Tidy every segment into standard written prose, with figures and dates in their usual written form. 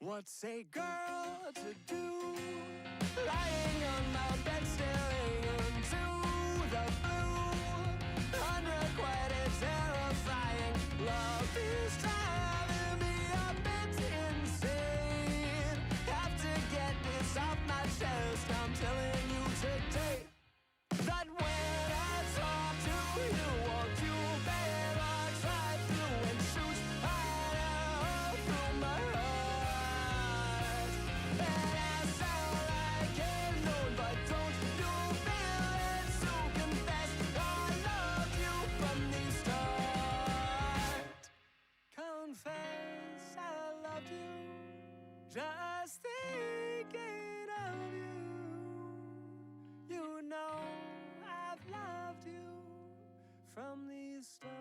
What's a girl to do? Lying on my bed staring into the blue. Unrequited, terrifying. Love is driving me a bit insane. Have to get this off my chest. I'm telling you today that when I talk to you, won't you better try through and shoot right out through my heart. And I sound like a loon, but don't you feel it to confess I love you from the start. Confess I loved you, just thinking of you. You know I've loved you from the start.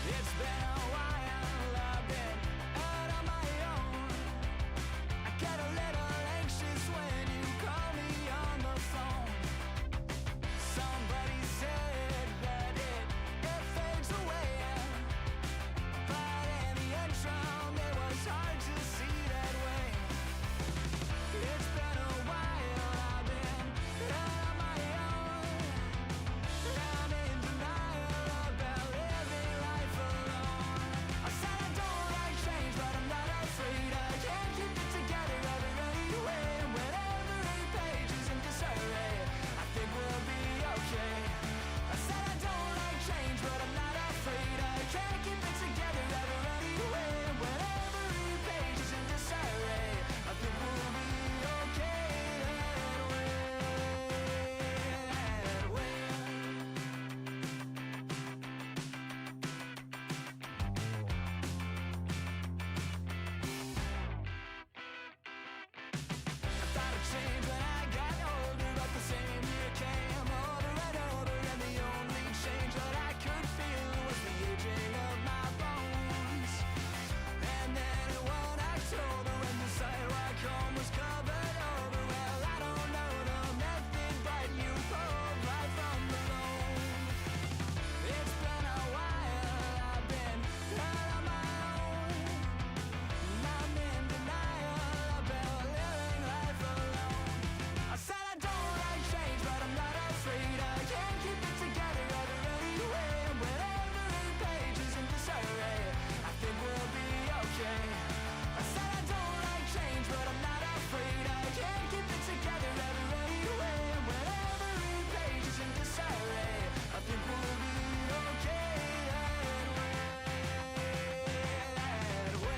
It's been a while, I've been out on my own. I get a little anxious when you call me on the phone. Somebody said that it fades away, but in the interim it was hard to see that way. It's been a while, I've been out on my own. I'm in denial about living life alone. I said I don't like change, but I'm not afraid. I can't keep it together every way. When every page is in disarray, I think we'll be okay. I said I don't like change, but I'm not afraid. I can't keep it together every way. When every page is in disarray, I think we'll be okay that way. I thought I'd change when I got older, but the same year came over and over, and the only change that I could feel was the aging of my bones. And then in one October, when the sidewalk home was covered over, well, I don't know the method, but you pulled right from the loan. It's been a while, I've been out on my own. I'm in denial about living life alone. I said I don't like change, but I'm not afraid. I can't keep it together every way. When every page is in disarray, I think we'll be okay. I said I don't like change, but I'm not afraid. I can't keep it together every way. When every page is in disarray, I think we'll be okay that way.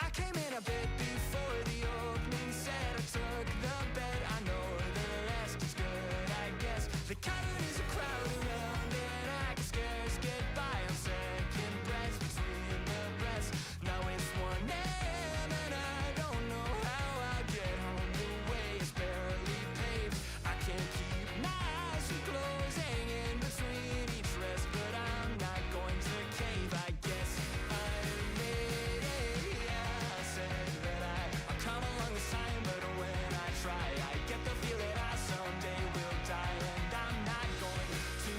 I came in a bit before the opening set. I took the bet, I know the rest is good, I guess. The curtain is a crowd around and I can scarce get by on second breaths between the breaths. Now it's 1 a.m. and I don't know how I get home. The way is barely paved. I can't keep my eyes from closing in between each rest, but I'm not going to cave. I guess I made it. Yeah, I said that I'll come along this time, but when I try, I get the feeling I someday will die, and I'm not going to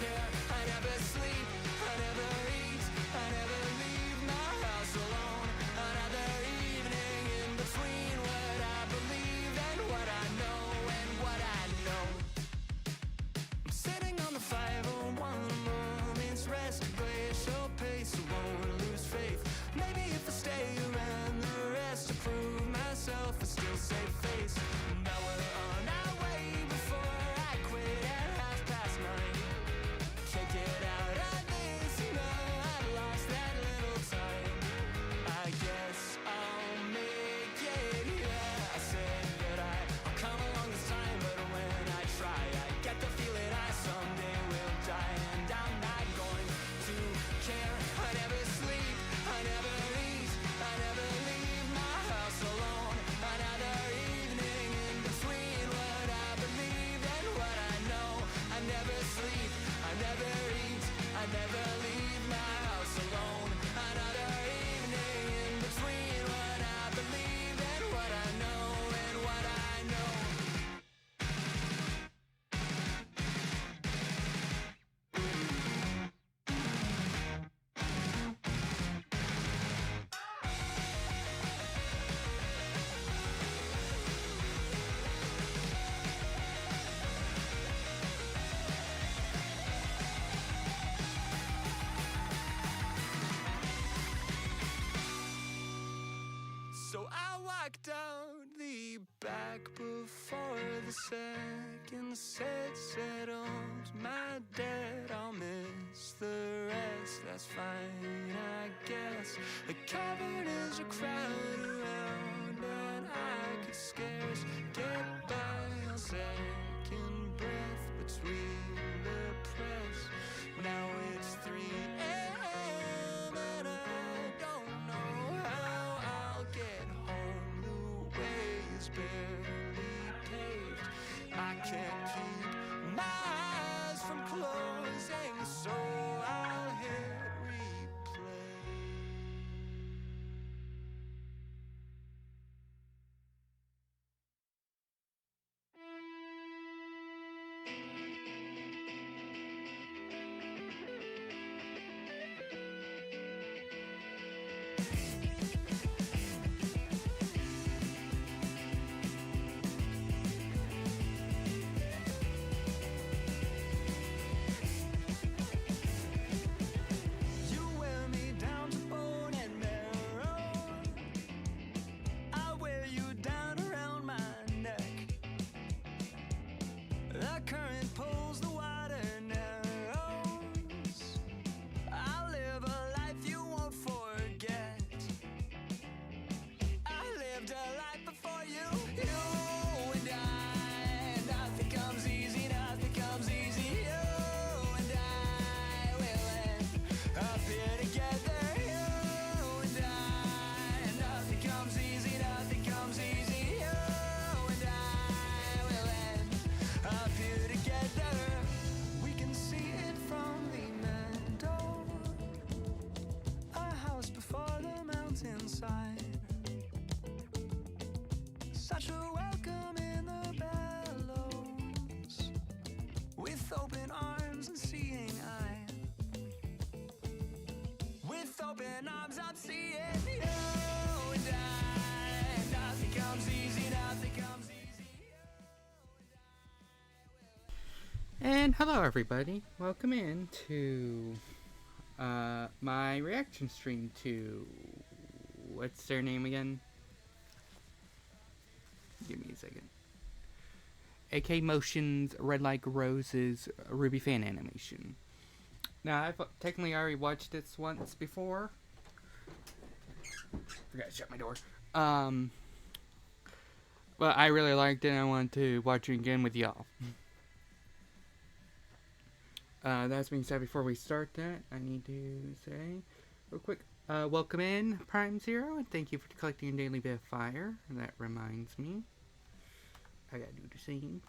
care. I never sleep, I never eat, I never leave my house alone. Another evening in between what I believe and what I know and what I know. I'm sitting on the 501 moment's rest, a glacial pace, I won't lose faith. Maybe if I stay around the rest to prove myself, I still save face. Now we're on our way before I quit at 9:30. Can't get out of this, no, I've lost that little time. I guess I'll make it, yeah. I never leave my house alone. Another evening in between what I believe and what I know and what I know. So I walked out the back before the second set settled my debt. I'll miss the rest, that's fine, I guess. The cavern is a crowd around and I could scarce get by on second breath between the press. Now it's 3 a.m. and I don't know how I'll get home. The way is barely paved. I can't keep my eyes from closing, so I'll hit replay. You wear me down to bone and marrow. I wear you down around my neck. The current pulls, the water narrows. I live a life you won't forget. I lived a life before you. You and I, nothing comes easy, nothing comes easy. You and I will end up here together. You and I, nothing comes easy, nothing comes easy. You and I will end up here together. We can see it from the meadow, a house before the mountainside. Such a welcome in the bellows, with open arms and seeing eye. With open arms I'm seeing you and I. Nothing comes easy, nothing comes easy. And hello everybody, welcome in to my reaction stream to, what's their name again? Give me a second. AK Motion's Red Like Rose's RWBY fan animation. Now, I've technically already watched this once before. Forgot to shut my door. But I really liked it and I wanted to watch it again with y'all. That's being said, before we start that, I need to say real quick, welcome in Prime Zero, and thank you for collecting your daily bit of fire. That reminds me, I gotta do the same.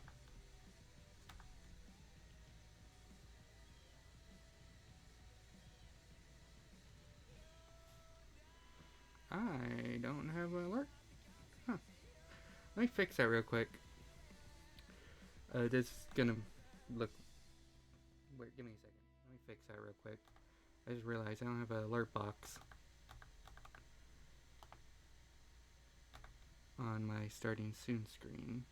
I don't have an alert. Huh. Let me fix that real quick. This is gonna look... Wait, give me a second. Let me fix that real quick. I just realized I don't have an alert box on my starting soon screen.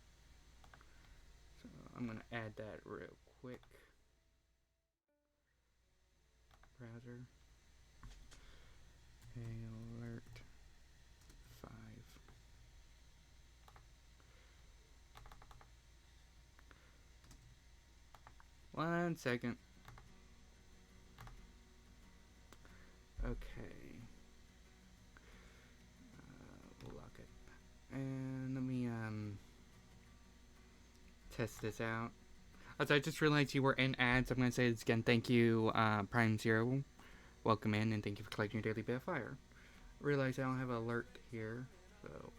So I'm gonna add that real quick. Browser. Alert 5. One second. Okay. We'll lock it. And let me test this out. Also, I just realized you were in ads. I'm going to say this again. Thank you, Prime Zero. Welcome in, and thank you for collecting your daily bit of fire. Realize I don't have an alert here, so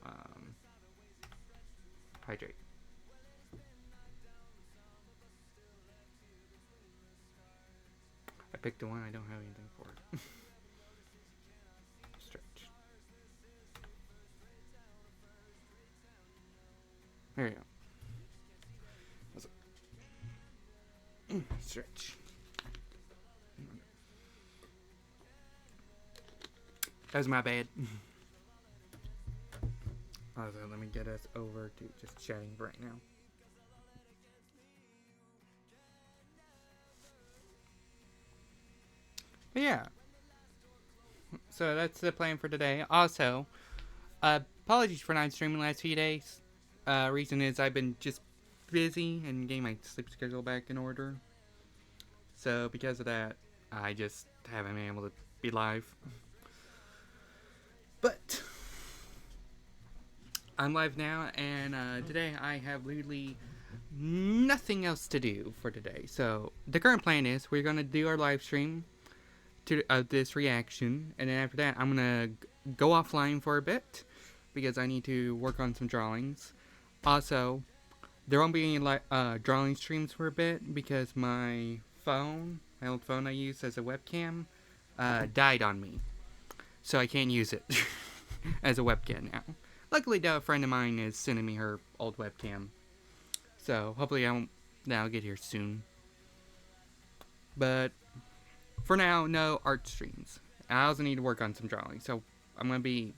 hydrate. picked the one I don't have anything for. Stretch. There you go. Stretch. That was my bad. Also, let me get us over to just chatting right now. But yeah. So that's the plan for today. Also, apologies for not streaming the last few days. Reason is I've been just busy and getting my sleep schedule back in order. So because of that, I just haven't been able to be live. But I'm live now, and today I have literally nothing else to do for today. So the current plan is we're gonna do our live stream to this reaction, and then after that I'm gonna go offline for a bit because I need to work on some drawings. Also, there won't be any drawing streams for a bit because my old phone I use as a webcam, died on me, so I can't use it as a webcam now. Luckily, though, a friend of mine is sending me her old webcam, so hopefully that'll get here soon. But for now, no art streams. I also need to work on some drawing, so I'm going to be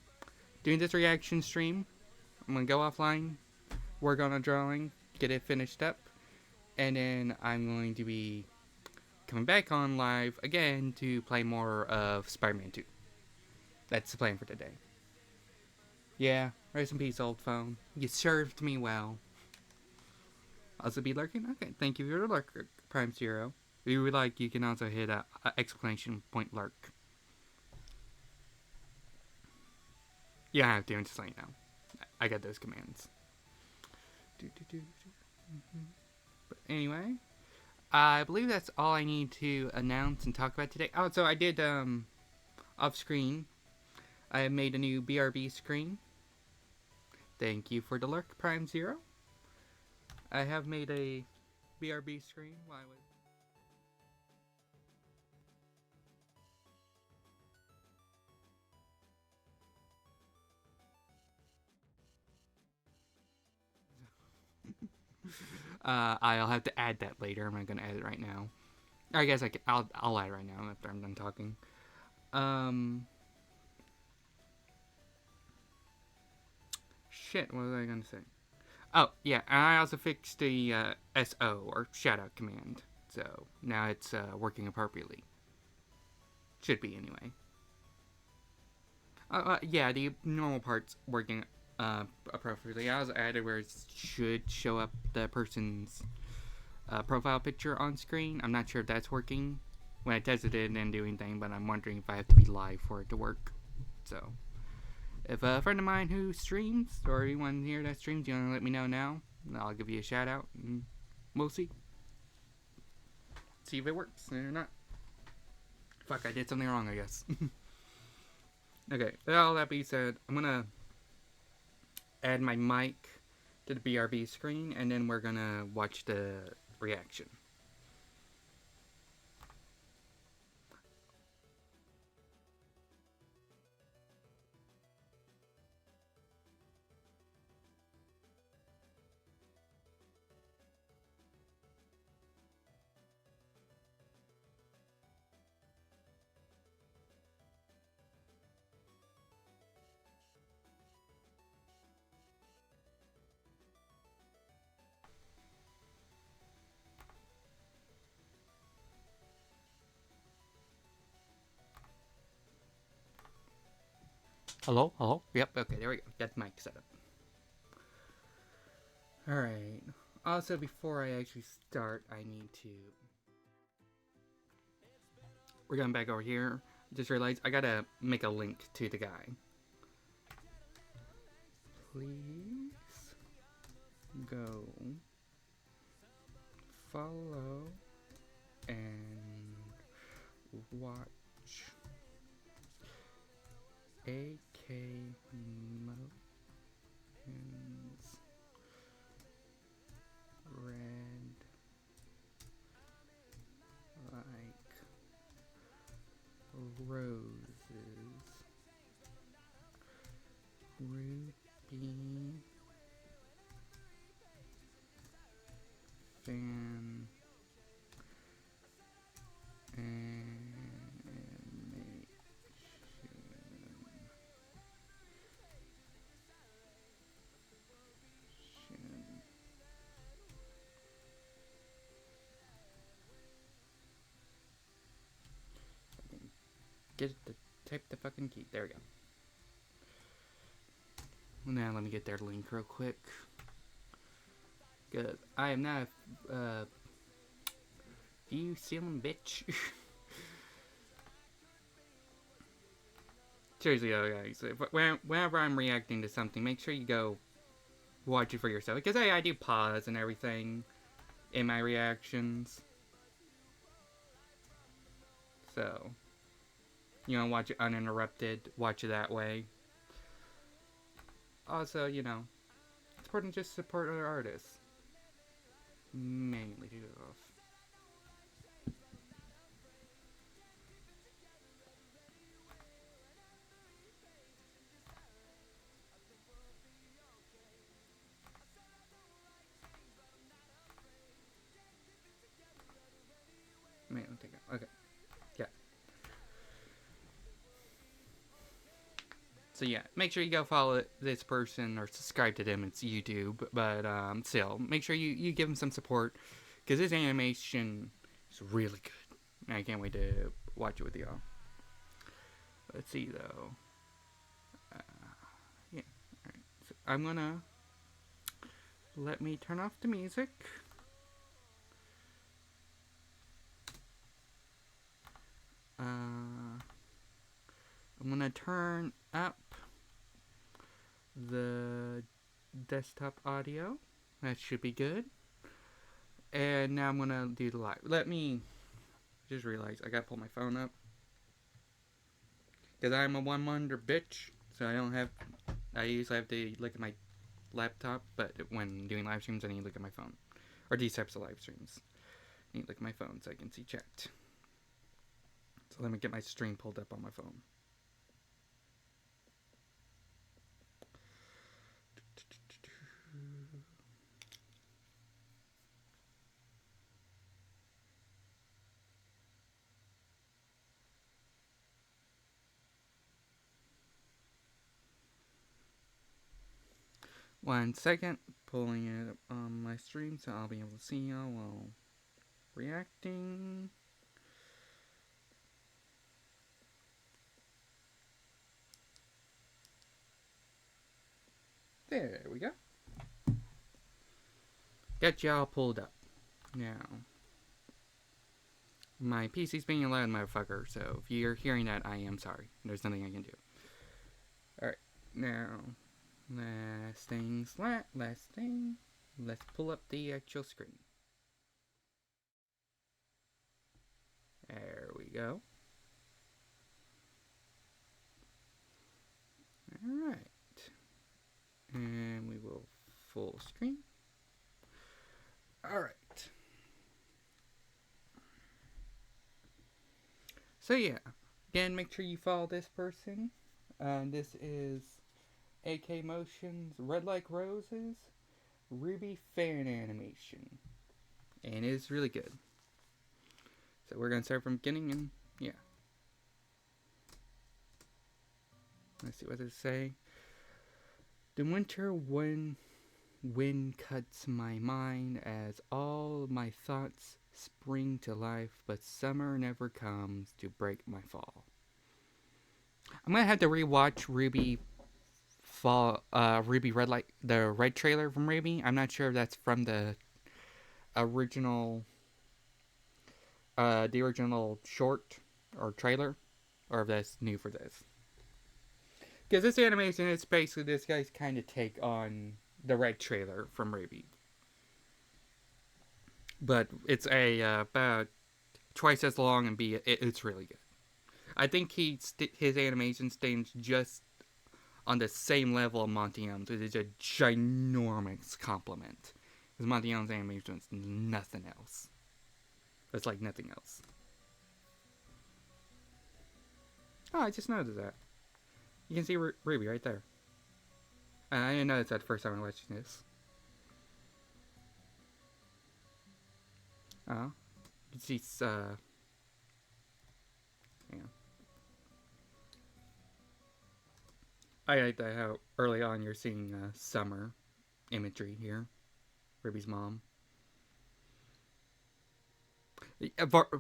doing this reaction stream. I'm going to go offline, work on a drawing, get it finished up, and then I'm going to be coming back on live again to play more of Spider-Man 2. That's the plan for today. Yeah, rest in peace, old phone. You served me well. Also be lurking? Okay, thank you for the lurk, Prime Zero. If you would like, you can also hit a exclamation point lurk. Yeah, I have to, I'm just letting you know. I got those commands. But anyway, I believe that's all I need to announce and talk about today. Oh, so I did, off screen, I have made a new BRB screen. Thank you for the lurk, Prime Zero. I have made a BRB screen while I was... I'll have to add that later. I'm not gonna add it right now. I guess I'll add it right now after I'm done talking. Shit, what was I gonna say? Oh, yeah, and I also fixed the SO, or shoutout command. So, now it's working appropriately. Should be, anyway. Yeah, the normal part's working appropriately. I also added where it should show up the person's profile picture on screen. I'm not sure if that's working. When I tested it, it didn't do anything, but I'm wondering if I have to be live for it to work. So, if a friend of mine who streams, or anyone here that streams, you want to let me know now, I'll give you a shout out, and we'll see. See if it works or not. Fuck, I did something wrong, I guess. Okay, with all that being said, I'm gonna add my mic to the BRB screen, and then we're gonna watch the reaction. Hello? Hello? Yep, okay, there we go. Got the mic set up. Alright. Also, before I actually start, I need to... We're going back over here. Just realized I gotta make a link to the guy. Please go follow and watch AK Motions Red like roses. RWBY fan animation. Get it to type the fucking key. There we go. Now let me get their link real quick. Cause I am not view stealing bitch. Seriously though, guys, whenever I'm reacting to something, make sure you go watch it for yourself. Because I do pause and everything in my reactions. So, you know, watch it uninterrupted. Watch it that way. Also, you know, it's important to just support other artists. Mainly do off. Mainly take it. Okay. Yeah. So yeah, make sure you go follow this person or subscribe to them. It's YouTube, but still, make sure you give them some support because this animation is really good. I can't wait to watch it with y'all. Let's see though. Yeah. All right. So I'm gonna let me turn off the music. I'm gonna turn up the desktop audio. That should be good. And now I'm gonna do the live. Let me just realize I gotta pull my phone up. Because I'm a one-wonder bitch. So I usually have to look at my laptop. But when doing live streams, I need to look at my phone. Or these types of live streams. I need to look at my phone so I can see chat. So let me get my stream pulled up on my phone. One second, pulling it up on my stream so I'll be able to see y'all while reacting. There we go. Got y'all pulled up. Now, my PC's being a loud motherfucker, so if you're hearing that, I am sorry. There's nothing I can do. Alright, now, last thing. Let's pull up the actual screen. There we go. Alright. And we will full screen. Alright. So yeah, again, make sure you follow this person. This is AK Motion's Red Like Roses RWBY fan animation. And it's really good. So we're going to start from beginning and yeah. Let's see what they say. The winter wind cuts my mind as all my thoughts spring to life, but summer never comes to break my fall. I'm gonna have to rewatch RWBY RWBY Red Light, the red trailer from RWBY. I'm not sure if that's from the original short or trailer, or if that's new for this. Because this animation is basically this guy's kind of take on the red trailer from RWBY. But it's about twice as long and it's really good. I think his animation stands just on the same level of Monty Young's. It is a ginormous compliment. Because Monty Young's animation is nothing else. It's like nothing else. Oh, I just noticed that. You can see Ruby right there. I didn't notice that the first time I watched this. Oh, you can see yeah. I like that how early on you're seeing summer imagery here. Ruby's mom.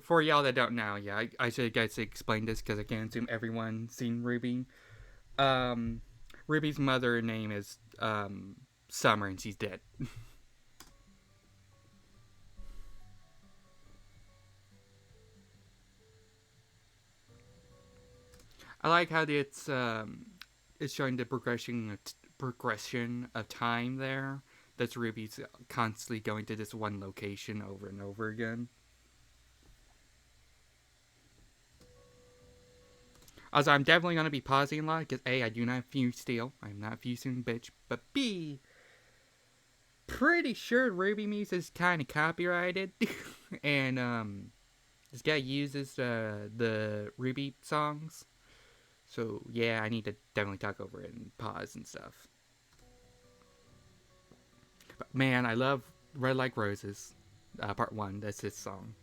For y'all that don't know, yeah, I should guys explain this because I can't assume everyone's seen Ruby. Um, Ruby's mother name is Summer, and she's dead. I like how it's showing the progression of time there. That's Ruby's constantly going to this one location over and over again. Also, I'm definitely going to be pausing a lot because A, I do not fuse steel. I'm not fusing bitch. But B, pretty sure Ruby Muse is kind of copyrighted. And this guy uses the Ruby songs. So yeah, I need to definitely talk over it and pause and stuff. But man, I love Red Like Roses, part one. That's his song.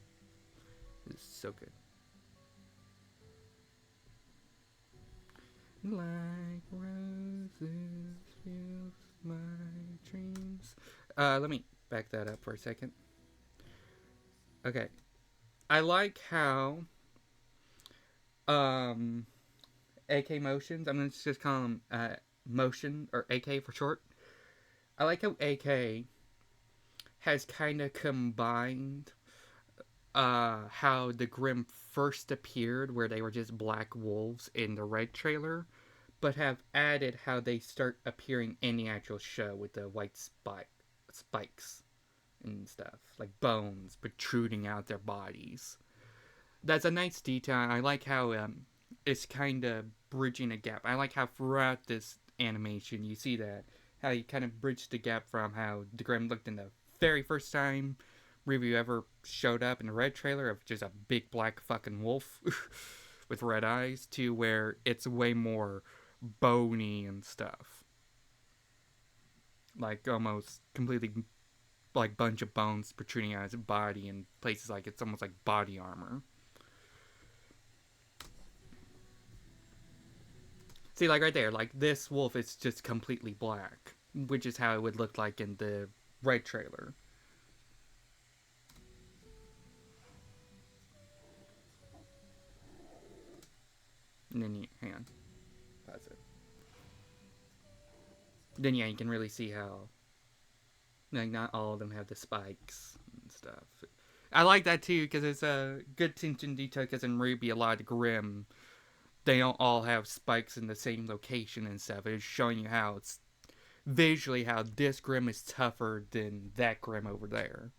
It's so good. Like roses fills my dreams. Let me back that up for a second. Okay, I like how um AK Motions. I'm gonna just call him Motion or AK for short. I like how AK has kind of combined how the Grimm first appeared, where they were just black wolves in the Red trailer, but have added how they start appearing in the actual show with the white spikes and stuff, like bones protruding out their bodies. That's a nice detail. I like how it's kind of bridging a gap. I like how throughout this animation you see that how you kind of bridge the gap from how the Grimm looked in the very first time review ever showed up in the Red trailer of just a big black fucking wolf with red eyes to where it's way more bony and stuff, like almost completely like bunch of bones protruding out of his body in places like it's almost like body armor. See, like right there, like this wolf is just completely black, which is how it would look like in the Red trailer. And then you hang on, pause it. Then yeah, you can really see how like not all of them have the spikes and stuff. I like that too because it's a good attention detail. Because in RWBY, a lot of the Grimm, they don't all have spikes in the same location and stuff. It's showing you how it's visually how this Grimm is tougher than that Grimm over there,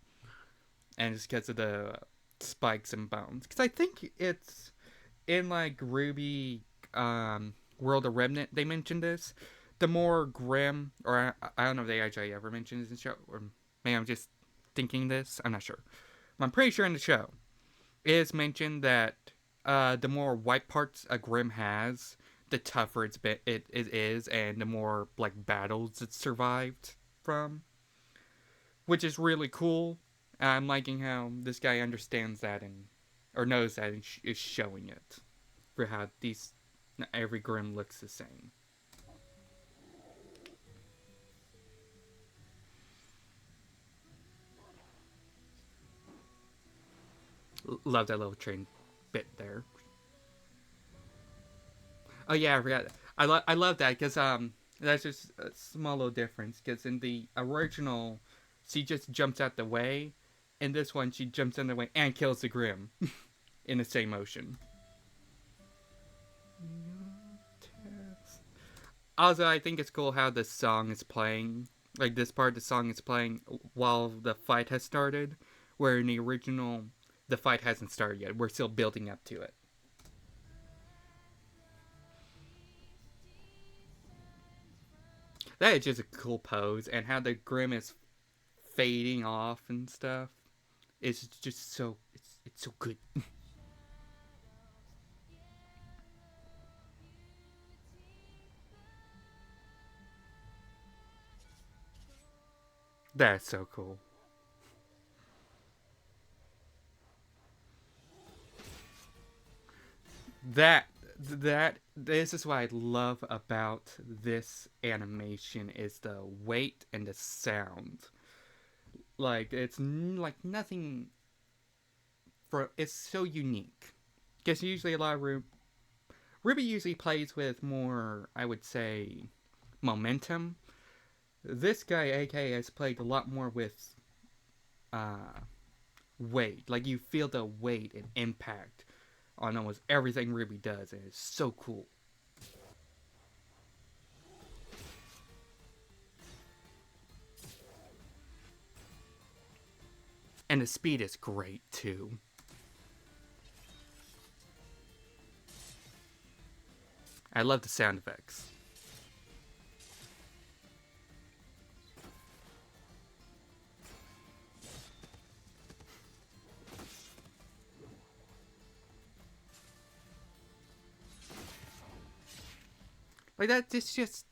and it's because of the spikes and bones. Because I think it's in like RWBY, World of Remnant, they mentioned this. The more Grimm, or I don't know if they actually ever mentioned this in the show, or maybe I'm just thinking this. I'm not sure. I'm pretty sure in the show it is mentioned that the more white parts a Grimm has, the tougher it is, and the more like battles it's survived from, which is really cool. I'm liking how this guy understands that and or knows that and is showing it for how these every Grimm looks the same. Love that little train bit there. Oh yeah, I forgot. I love that because that's just a small little difference because in the original she just jumps out the way. In this one she jumps in the way and kills the Grimm in the same motion. Also, I think it's cool how the song is playing. Like this part, the song is playing while the fight has started. Where in the original, the fight hasn't started yet. We're still building up to it. That is just a cool pose, and how the Grimm is fading off and stuff. It's just so it's so good. That's so cool. This is what I love about this animation is the weight and the sound. Like like nothing for it's so unique. Because usually a lot of RWBY usually plays with more, I would say, momentum. This guy AK has played a lot more with uh weight. Like you feel the weight and impact on almost everything RWBY does, and it's so cool. And the speed is great too. I love the sound effects. Like that, it's just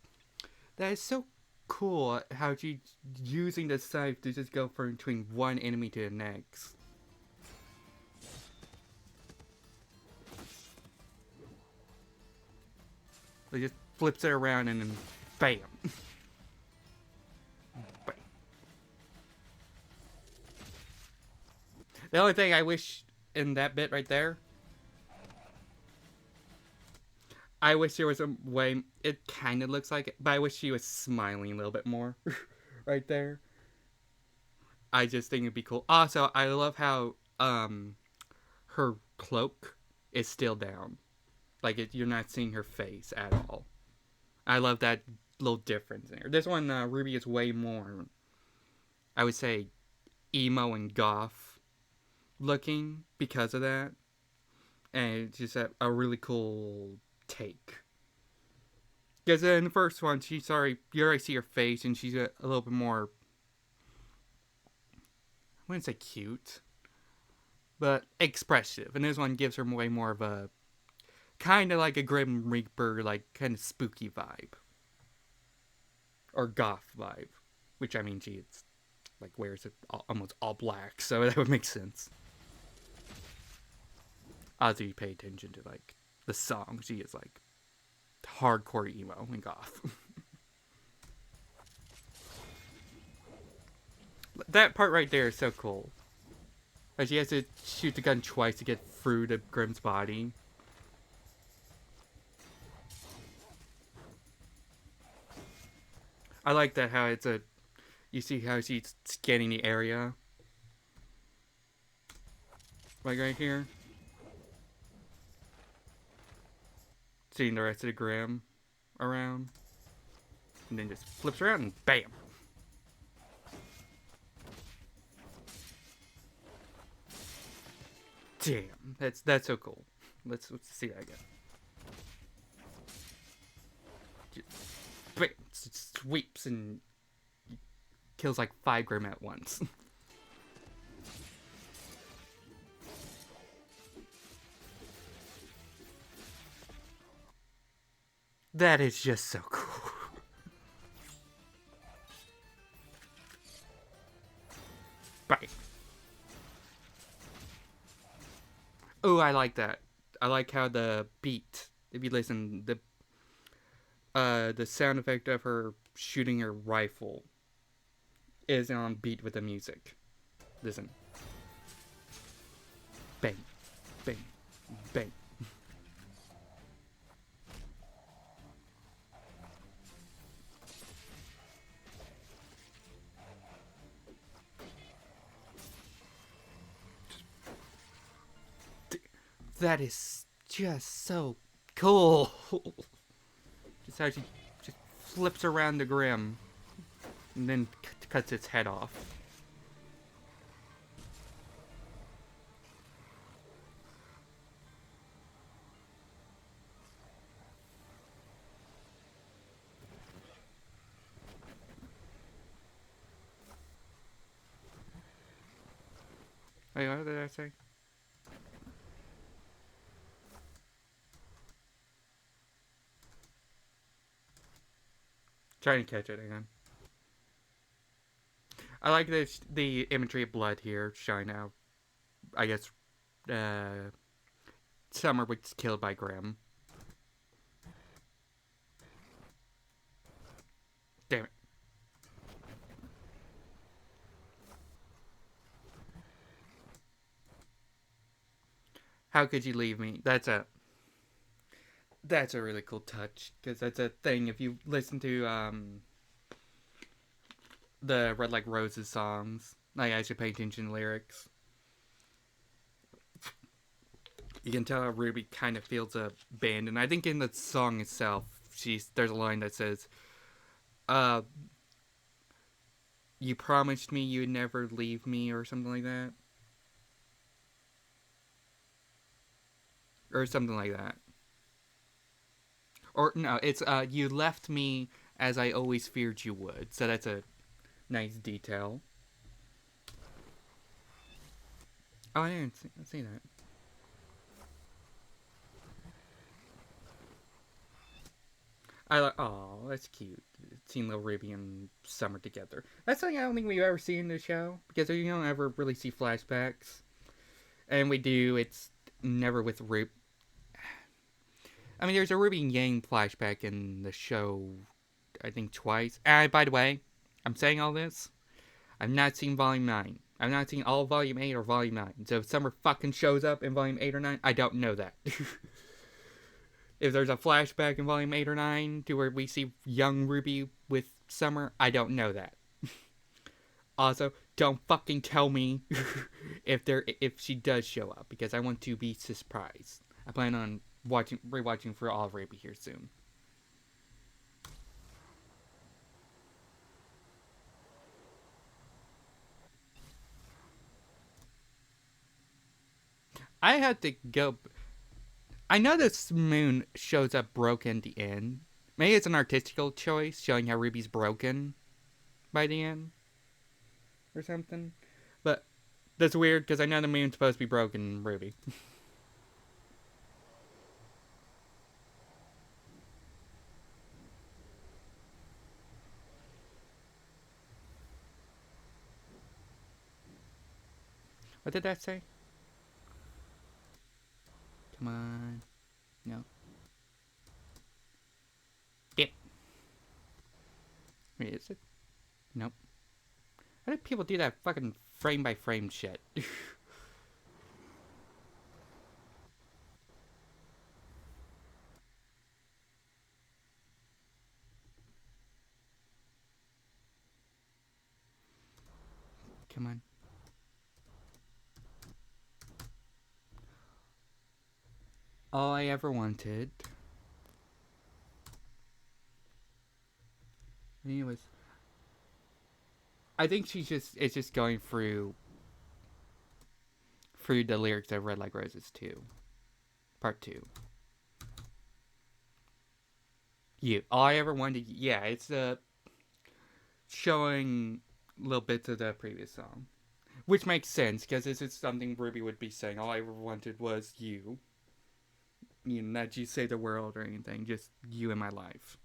that is so cool how you using the scythe to just go from between one enemy to the next. It just flips it around and then bam. Bam. The only thing I wish in that bit right there, I wish there was a way. It kind of looks like it, but I wish she was smiling a little bit more, right there. I just think it'd be cool. Also, I love how her cloak is still down, like you're not seeing her face at all. I love that little difference there. This one, RWBY is way more, I would say, emo and goth looking because of that, and it's just a really cool take. Because in the first one, she's already you already see her face, and she's a little bit more. I wouldn't say cute, but expressive. And this one gives her way more of a kind of like a Grim Reaper, like kind of spooky vibe, or goth vibe. Which I mean, it's like wears it almost all black, so that would make sense. As you pay attention to like the song, she is like hardcore emo and goth. That part right there is so cool. Like she has to shoot the gun twice to get through to Grim's body. I like that how it's a. You see how she's scanning the area, like right here. Seeing the rest of the Grim around, and then just flips around and bam. Damn, that's so cool. Let's see that again. Just, bam, sweeps and kills like 5 Grim at once. That is just so cool. Bye. Oh, I like that. I like how the beat, if you listen, the sound effect of her shooting her rifle is on beat with the music. Listen. Bang, bang, bang. That is just so cool. Just how she just flips around the Grim and then cuts its head off. Wait, what did I say? Trying to catch it again. I like this, the imagery of blood here showing out. I guess Summer was killed by Grimm. Damn it. How could you leave me? That's a really cool touch, because that's a thing. If you listen to the Red Like Roses songs, like I should pay attention to lyrics. You can tell how Ruby kind of feels abandoned. I think in the song itself, there's a line that says, "Uh, you promised me you'd never leave me," or something like that, or something like that. Or no, it's you left me as I always feared you would. So that's a nice detail. Oh, I didn't see that. I like. Oh, that's cute. Seeing little Ruby and Summer together. That's something I don't think we've ever seen in the show, because you don't ever really see flashbacks, and we do. It's never with Ruby. I mean, there's a Ruby and Yang flashback in the show, I think twice. And by the way, I'm saying all this. I've not seen Volume 9. I've not seen all of Volume 8 or Volume 9. So if Summer fucking shows up in Volume 8 or 9, I don't know that. If there's a flashback in Volume 8 or 9 to where we see young Ruby with Summer, I don't know that. Also, don't fucking tell me if she does show up, because I want to be surprised. I plan on rewatching for all of RWBY here soon. I had to go. I know this moon shows up broken at the end. Maybe it's an artistical choice showing how Ruby's broken by the end or something. But that's weird, because I know the moon's supposed to be broken in RWBY. What did that say? Come on. No. It. Wait, is it? Nope. How do people do that fucking frame by frame shit? Come on. All I ever wanted. Anyways, I think it's just going through the lyrics of Red Like Roses 2, Part 2. You. All I ever wanted. Yeah, it's showing little bits of the previous song, which makes sense, because this is something Ruby would be saying. All I ever wanted was you. You know, not you save the world or anything, just you in my life.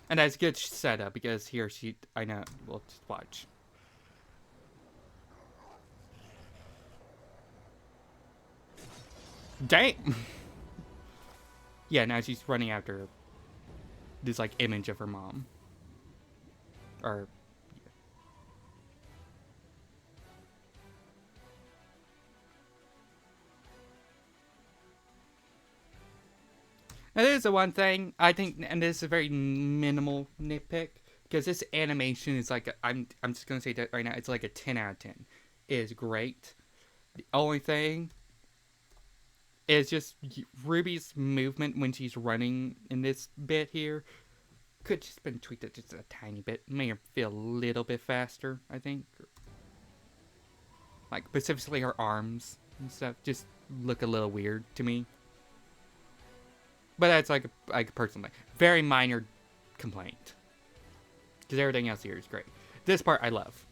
And that's good setup, because I know, we'll just watch. Dang! Yeah, now she's running after this, like, image of her mom. Or, now, this is the one thing I think, and this is a very minimal nitpick, because this animation is like, I'm just gonna say that right now, it's like a 10 out of 10. It is great. The only thing is just Ruby's movement when she's running in this bit here could just been tweaked just a tiny bit. Made her feel a little bit faster, I think. Like, specifically her arms and stuff just look a little weird to me. But that's like personally very minor complaint, because everything else here is great. This part I love.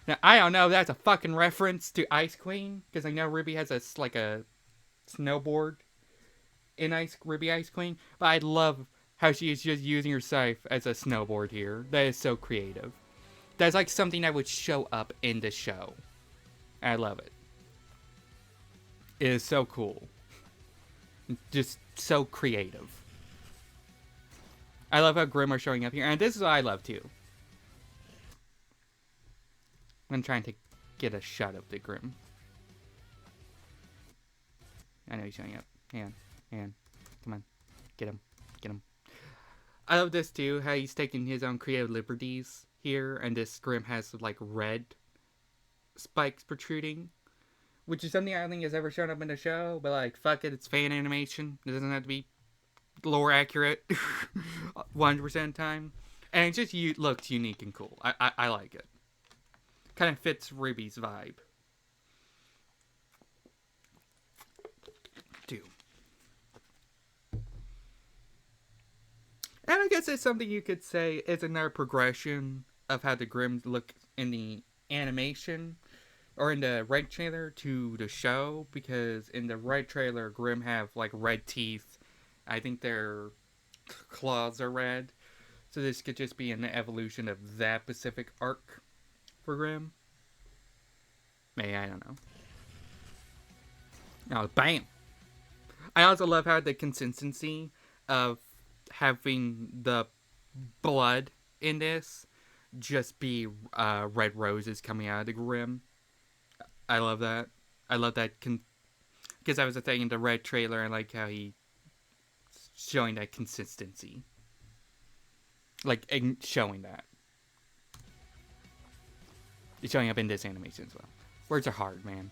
Now I don't know if that's a fucking reference to Ice Queen, because I know Ruby has a snowboard in RWBY Ice Queen, but I love how she is just using her scythe as a snowboard here. That is so creative. That's like something that would show up in the show. I love it. It is so cool. Just so creative. I love how Grimm are showing up here, and this is what I love too. I'm trying to get a shot of the Grimm. I know he's showing up. And come on, get him. I love this too, how he's taking his own creative liberties here, and this Grimm has like red spikes protruding, which is something I don't think has ever shown up in the show, but like, fuck it, it's fan animation. It doesn't have to be lore accurate 100% of the time. And it just looks unique and cool. I like it. Kind of fits RWBY's vibe. Too. And I guess it's something you could say is another progression of how the Grimms look in the animation or in the red trailer to the show, because in the red trailer, Grimm have like red teeth. I think their claws are red. So this could just be an evolution of that specific arc for Grimm. Maybe, I don't know. Oh, bam! I also love how the consistency of having the blood in this just be red roses coming out of the Grimm. I love that. I love that because that was the thing in the red trailer. I like how he showing that consistency, like showing that. It's showing up in this animation as well. Words are hard, man.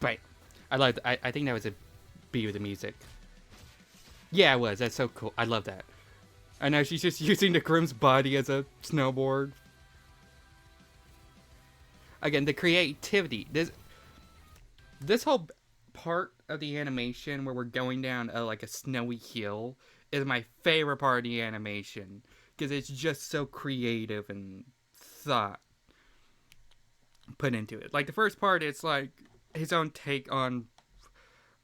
Right. I think that was a B with the music. Yeah, it was. That's so cool. I love that. I know she's just using the Grimm's body as a snowboard. Again, the creativity. This whole part of the animation where we're going down like a snowy hill is my favorite part of the animation, because it's just so creative and thought put into it. Like the first part, it's like his own take on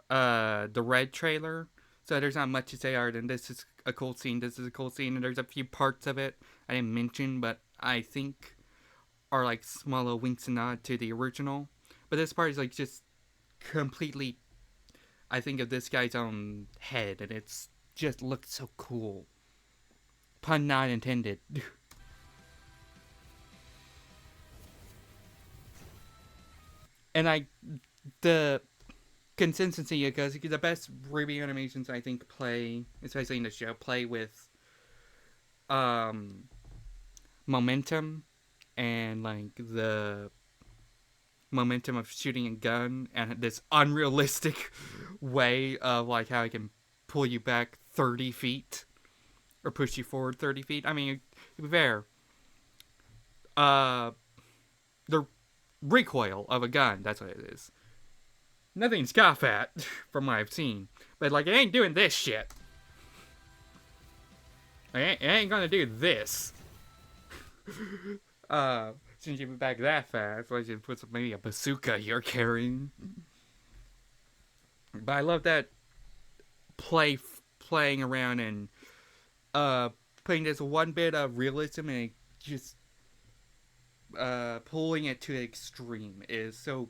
the red trailer. So there's not much to say other than this is a cool scene, this is a cool scene, and there's a few parts of it I didn't mention, but I think are like small little winks and nod to the original. But this part is like just completely, I think, of this guy's own head, and it's just looks so cool. Pun not intended. And the consistency, because the best RWBY animations I think play, especially in the show, play with momentum and like the momentum of shooting a gun and this unrealistic way of like how it can pull you back 30 feet or push you forward 30 feet. I mean, to be fair, the recoil of a gun, that's what it is. Nothing to scoff at, from what I've seen. But, like, it ain't doing this shit. It ain't gonna do this. Since you went back that fast, why don't you put maybe a bazooka you're carrying? But I love that playing around and putting this one bit of realism and just pulling it to the extreme is so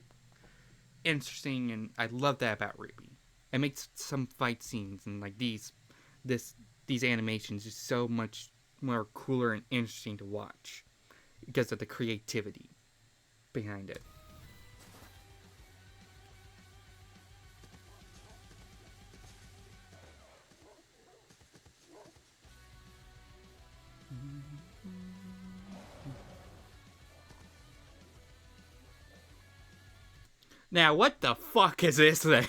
interesting, and I love that about RWBY. It makes some fight scenes and like these animations just so much more cooler and interesting to watch because of the creativity behind it. Now, what the fuck is this thing?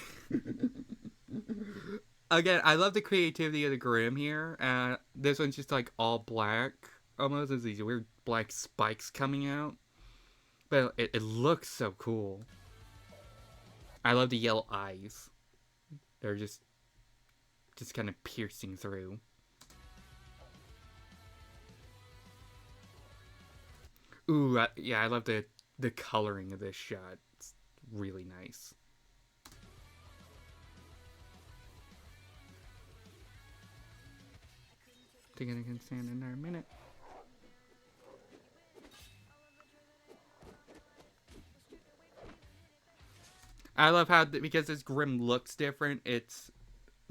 Again, I love the creativity of the Grimm here. This one's just like all black. Almost as these weird black spikes coming out. But it looks so cool. I love the yellow eyes. They're just kind of piercing through. Ooh, yeah, I love the coloring of this shot. It's really nice. Think I can stand in there a minute. I love how, because this Grim looks different, it's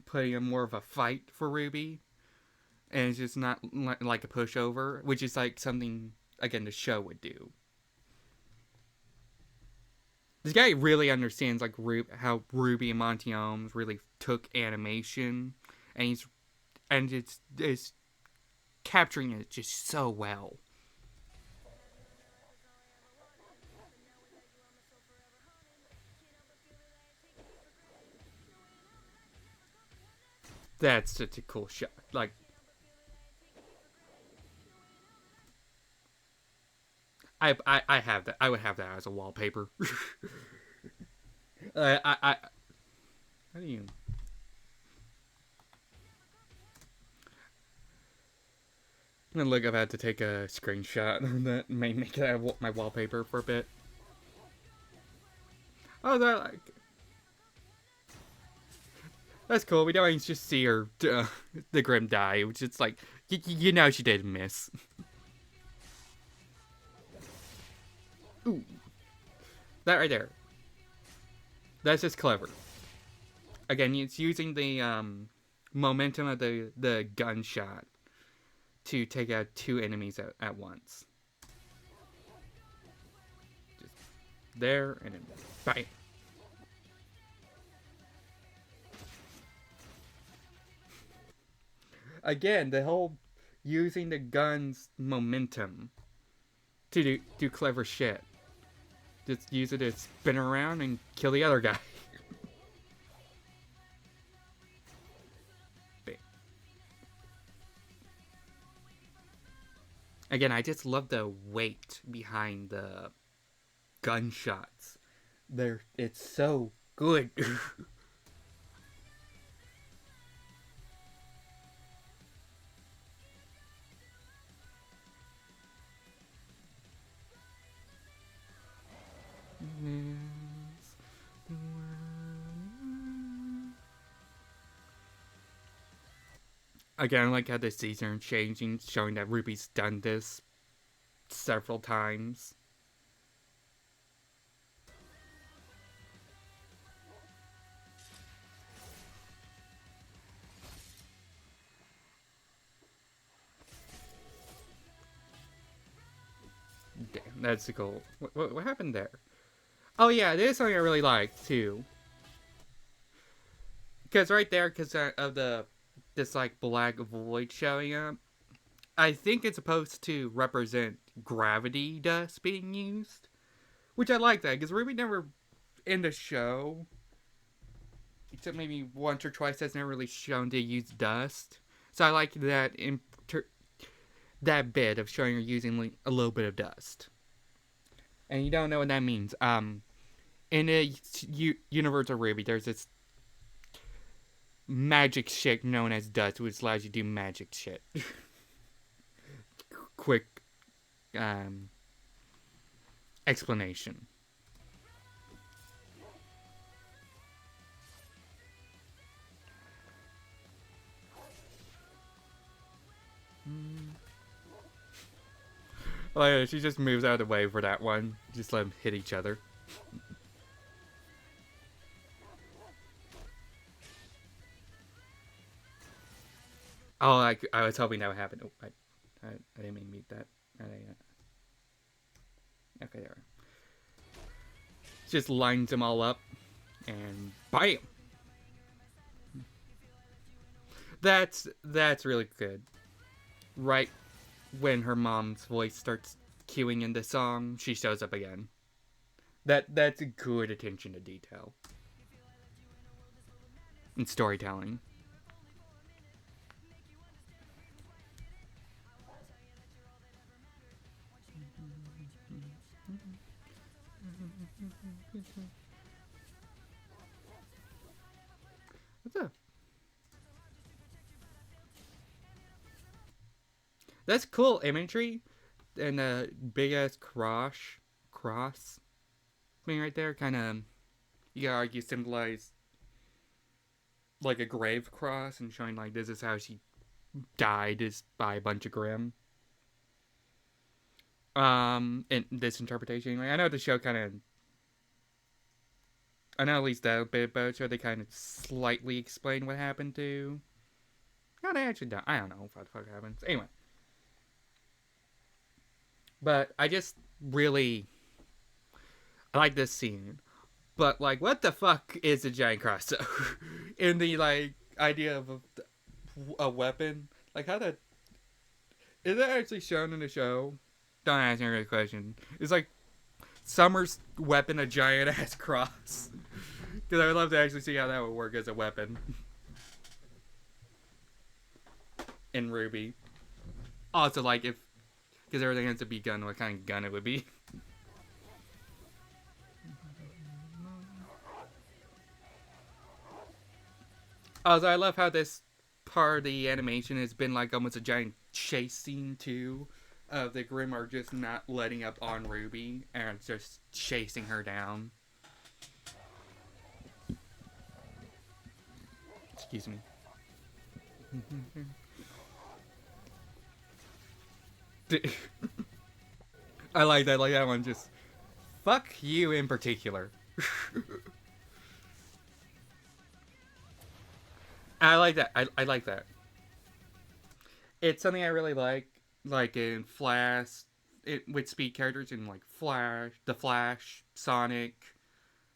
putting in more of a fight for Ruby. And it's just not like a pushover, which is like something, again, the show would do. This guy really understands like how Ruby and Monty Ohms really took animation, and it's capturing it just so well. That's such a cool shot. Like, I have that. I would have that as a wallpaper. How do you? I'm gonna look. I've had to take a screenshot of that. May make that my wallpaper for a bit. Oh, that like. That's cool. We don't just see her, the Grim die, which is like, you know she did miss. Ooh. That right there. That's just clever. Again, it's using the momentum of the gunshot to take out two enemies at once. Just there, and then bam. Again, the whole using the gun's momentum to do clever shit. Just use it to spin around and kill the other guy. Again, I just love the weight behind the gunshots. It's so good. Again, I like how the season changing, showing that Ruby's done this several times. Damn, that's cool. What happened there? Oh yeah, there's something I really like too. Because right there, because of this like black void showing up, I think it's supposed to represent gravity dust being used, which I like that because Ruby never in the show, except maybe once or twice, has never really shown to use dust. So I like that that bit of showing her using like a little bit of dust. And you don't know what that means. In the universe of RWBY, there's this magic shit known as dust, which allows you to do magic shit. Quick explanation. Oh, yeah, she just moves out of the way for that one. Just let them hit each other. Oh, I was hoping that would happen. Oh, I didn't mean to mute that. Okay, there. Just lines them all up, and bam. That's really good. Right when her mom's voice starts cueing in the song, she shows up again. That's good attention to detail and storytelling. What's up? That's cool imagery. and a big ass cross thing right there, kind of, you could argue, symbolize like a grave cross and showing like this is how she died, is by a bunch of Grimm. In this interpretation, anyway. I know the show kind of, I know at least that bit about the show, they kind of slightly explain what happened to. No, they actually don't. I don't know what the fuck happens. Anyway. But I just really, I like this scene. But, like, what the fuck is a giant cross, though? In the, like, idea of a weapon? Like, how that, is that actually shown in the show? Don't ask me a good question. It's like Summer's weapon a giant ass cross. Because I would love to actually see how that would work as a weapon. In RWBY. Also, like, if, because everything has to be gun, what kind of gun it would be. Also, I love how this part of the animation has been like almost a giant chase scene too. The Grimm are just not letting up on RWBY and just chasing her down. Excuse me. I like that one. Just fuck you in particular. I like that. I like that. It's something I really like in Flash, with speed characters in like Flash, The Flash, Sonic,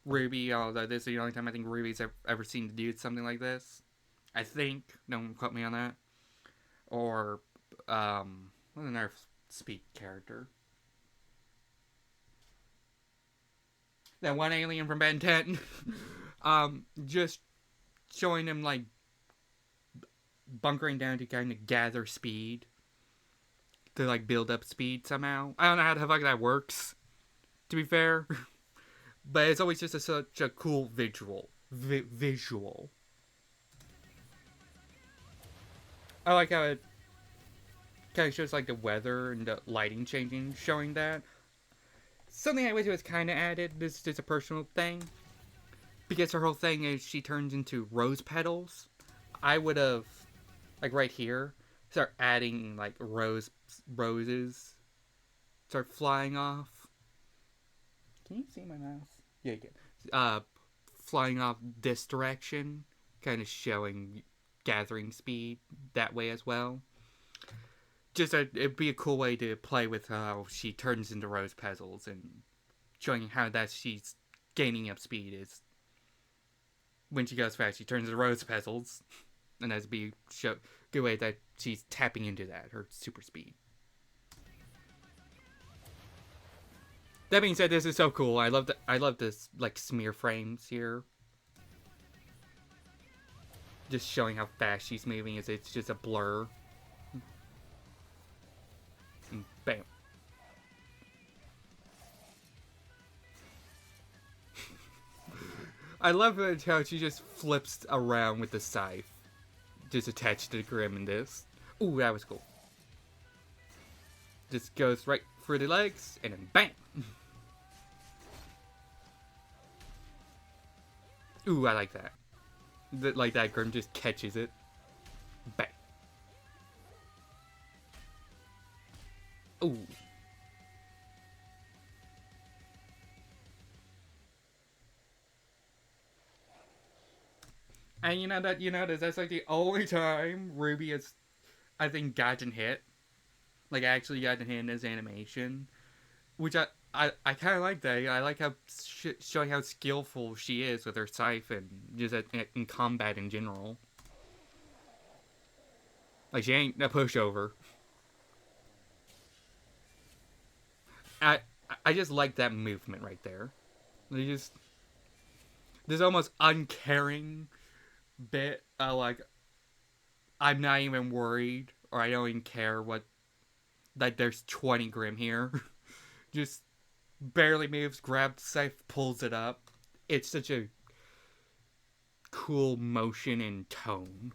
RWBY. Although this is the only time I think RWBY's ever seen to do something like this. I think. Don't quote me on that. Or what's another speed character? That one alien from Ben 10. Just showing him like bunkering down to kind of gather speed. To like build up speed somehow. I don't know how the fuck that works, to be fair. But it's always just such a cool visual. Visual. I like how it kind of shows like the weather and the lighting changing, showing that. Something I wish was kind of added. This is just a personal thing. Because her whole thing is she turns into rose petals. I would have, like right here, start adding like roses. Start flying off. Can you see my mouse? Yeah, you can. Flying off this direction. Kind of showing gathering speed that way as well. Just it'd be a cool way to play with how she turns into rose petals and showing how that she's gaining up speed is when she goes fast she turns into rose petals, and that'd be a good way that she's tapping into that, her super speed. That being said, this is so cool. I love this like smear frames here. Just showing how fast she's moving as it's just a blur. Bam. I love how she just flips around with the scythe. Just attached to the Grimm in this. Ooh, that was cool. Just goes right through the legs, and then bam! Ooh, I like that. Like that Grimm just catches it. Bang. Ooh. And you notice that's like the only time RWBY has, I think, gotten hit. Like, actually gotten hit in his animation. Which I kind of like that. I like how showing how skillful she is with her scythe and just in combat in general. Like, she ain't a pushover. I just like that movement right there. This almost uncaring bit of like, I'm not even worried, or I don't even care what, like there's 20 Grimm here. Just barely moves, grabs the scythe, pulls it up. It's such a cool motion and tone.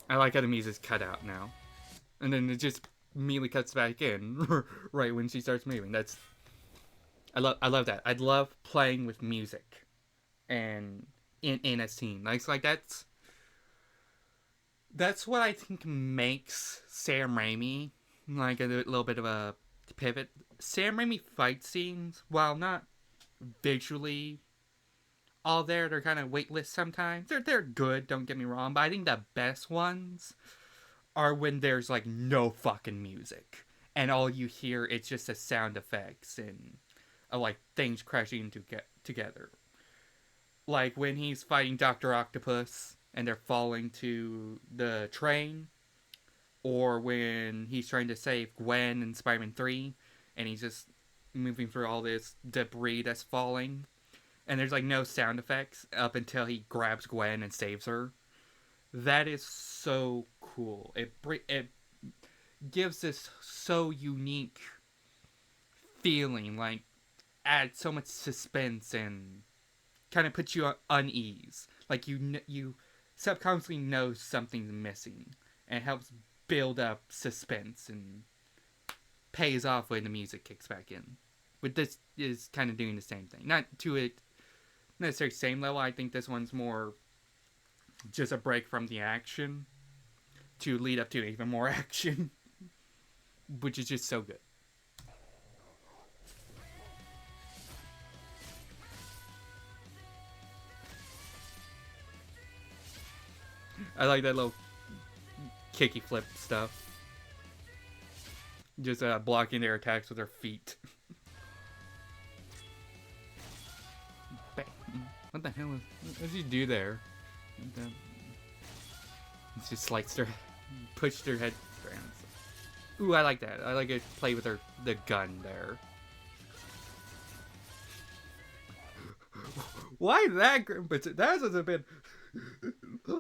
I like how the music's cut out now. And then it just immediately cuts back in right when she starts moving. I love that. I love playing with music and in a scene. Like that's what I think makes Sam Raimi like a little bit of a pivot. Sam Raimi fight scenes, while not visually all there, they're kind of weightless sometimes. They're good, don't get me wrong, but I think the best ones are when there's like no fucking music and all you hear it's just the sound effects and like things crashing together. Like when he's fighting Dr. Octopus and they're falling to the train, or when he's trying to save Gwen in Spider-Man 3 and he's just moving through all this debris that's falling and there's like no sound effects up until he grabs Gwen and saves her. That is so cool. It gives this so unique feeling, like adds so much suspense and kind of puts you at unease. Like you subconsciously know something's missing, and it helps build up suspense and pays off when the music kicks back in. But this is kind of doing the same thing, not to it necessarily same level. I think this one's more just a break from the action to lead up to even more action, which is just so good. I like that little kicky flip stuff. Just blocking their attacks with their feet. What the hell what does he do there? It's just like push their head around. Ooh, I like that. I like it play with the gun there. Why that Grim? But that was a bit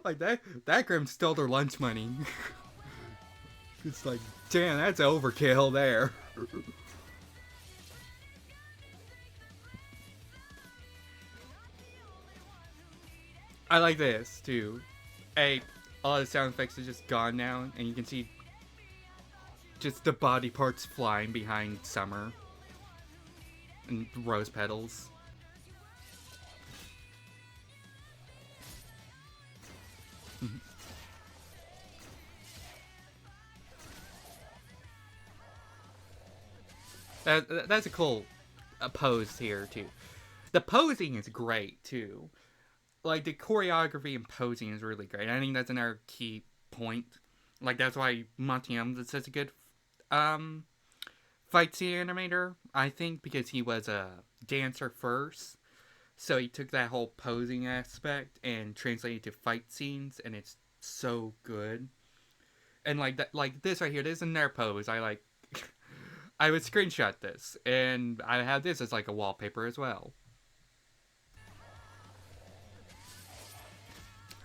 like that Grim stole their lunch money. It's like, damn, that's overkill there. I like this too. All the sound effects are just gone now, and you can see just the body parts flying behind Summer and rose petals. That's a cool pose here too. The posing is great too. Like the choreography and posing is really great. I think that's another key point. Like that's why Montium is such a good fight scene animator. I think because he was a dancer first, so he took that whole posing aspect and translated it to fight scenes, and it's so good. And like that, like this right here, this is another pose I like. I would screenshot this, and I have this as like a wallpaper as well.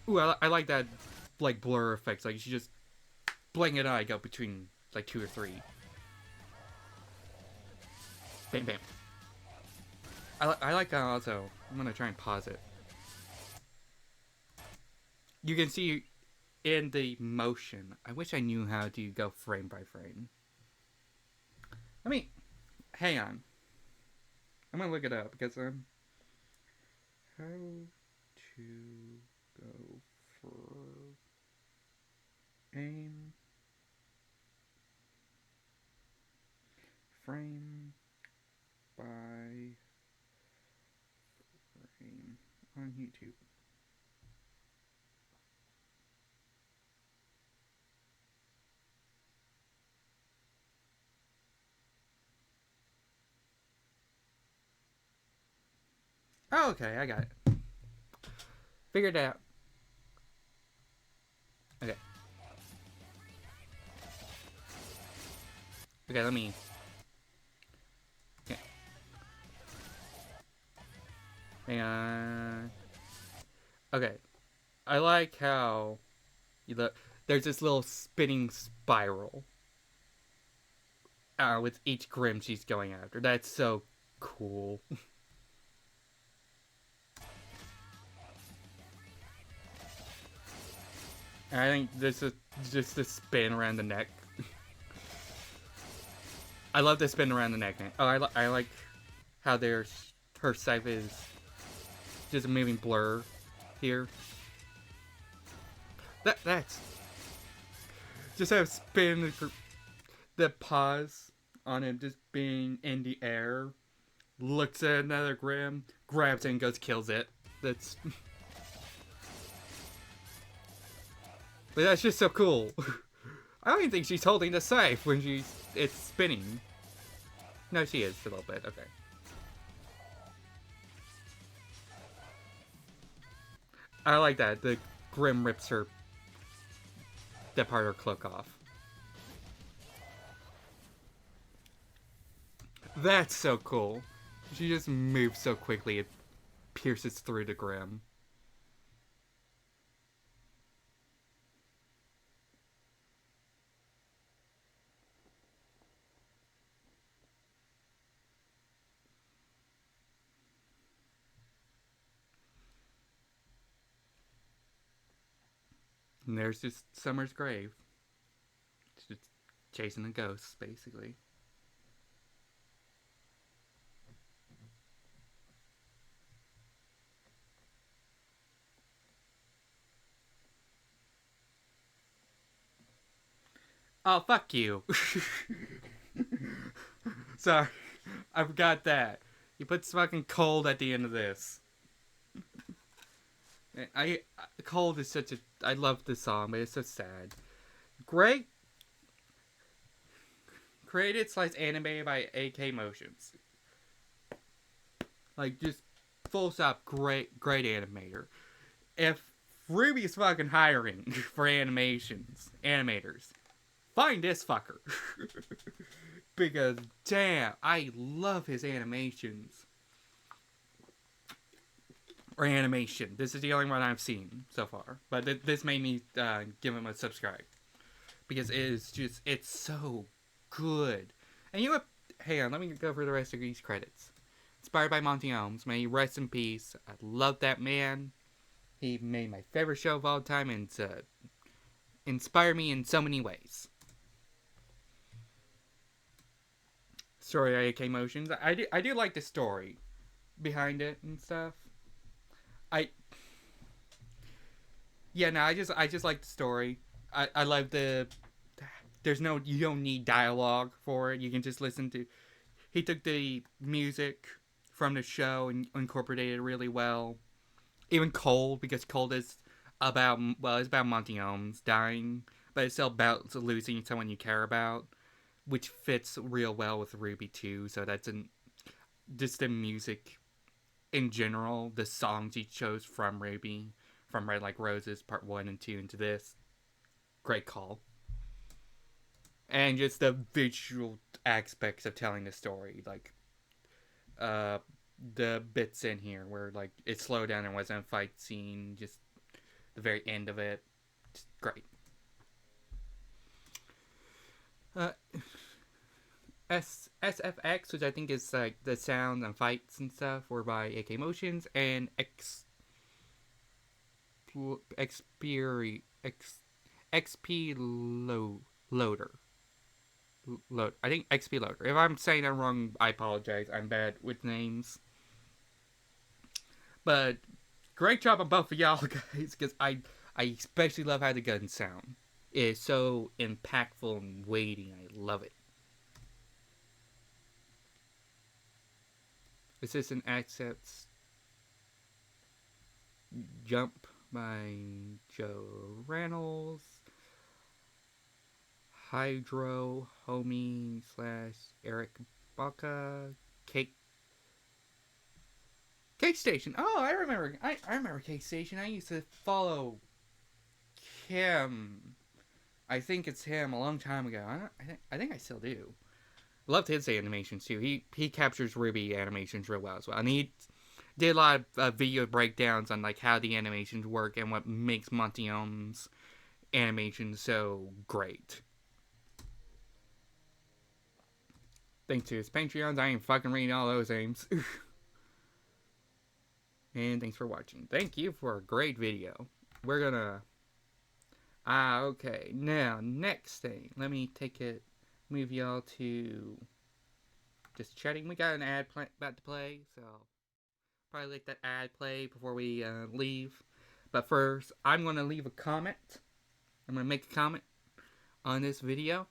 Ooh, I like that, like blur effects. Like you just blink an eye, go between like 2 or 3. Bam, bam. I like also. I'm gonna try and pause it. You can see in the motion. I wish I knew how to go frame by frame. Let me hang on. I'm gonna look it up because how to go for aim frame by frame on YouTube. Oh, okay, I got it. Figured it out. Okay. Okay, let me... Okay. Hang on. Okay. I like how... there's this little spinning spiral. With each Grim she's going after. That's so cool. And I think this is just the spin around the neck. I love the spin around the neck. Oh, I like how there's her scythe is just a moving blur here. That's just have spin the pause on him just being in the air. Looks at another Grim, grabs it and goes kills it. That's but that's just so cool. I don't even think she's holding the scythe when it's spinning. No, she is a little bit. Okay. I like that. The Grim rips that part of her cloak off. That's so cool. She just moves so quickly it pierces through the Grim. And there's just Summer's grave. It's just chasing the ghosts, basically. Oh, fuck you. Sorry. I forgot that. He puts fucking cold at the end of this. Cold is such a... I love this song, but it's so sad. Great. Created / animated by AK Motions. Like, just full stop, great animator. If RWBY is fucking hiring for animators, find this fucker. Because, damn, I love his animations. Or animation. This is the only one I've seen so far. But this made me give him a subscribe. Because it is just, it's so good. And you know what? Hang on, let me go over the rest of these credits. Inspired by Monty Ohms. May he rest in peace. I love that man. He made my favorite show of all time and inspired me in so many ways. Story by AK Motions. I do like the story behind it and stuff. I just like the story. I love you don't need dialogue for it. You can just listen to. He took the music from the show and incorporated it really well. Even Cold, because Cold is it's about Monty Ohms dying, but it's still about losing someone you care about, which fits real well with RWBY too. So that's just the music in general, the songs he chose from RWBY, from Red Like Roses Part 1 and 2 into this. Great call. And just the visual aspects of telling the story, like the bits in here where like it slowed down and wasn't a fight scene, just the very end of it. Just great. SFX, which I think is like the sound and fights and stuff, were by AK Motions, and XP Loader. I think XP Loader. If I'm saying that wrong, I apologize. I'm bad with names. But great job on both of y'all, guys, because I especially love how the guns sound. It is so impactful and weighty. I love it. Assistant accepts Jump by Joe Reynolds. Hydro Homie / Eric Baca. Cake Station. Oh, I remember. I remember Cake Station. I used to follow him. I think it's him a long time ago. I think I still do. Loved his animations too. He captures RWBY animations real well as well, and he did a lot of video breakdowns on like how the animations work and what makes Monty Ohms' animations so great. Thanks to his Patreons, I ain't fucking reading all those names. And thanks for watching. Thank you for a great video. Okay. Now, next thing. Let me move y'all to just chatting. We got an about to play, so probably let that ad play before we leave. But first, I'm going to leave a comment. I'm going to make a comment on this video.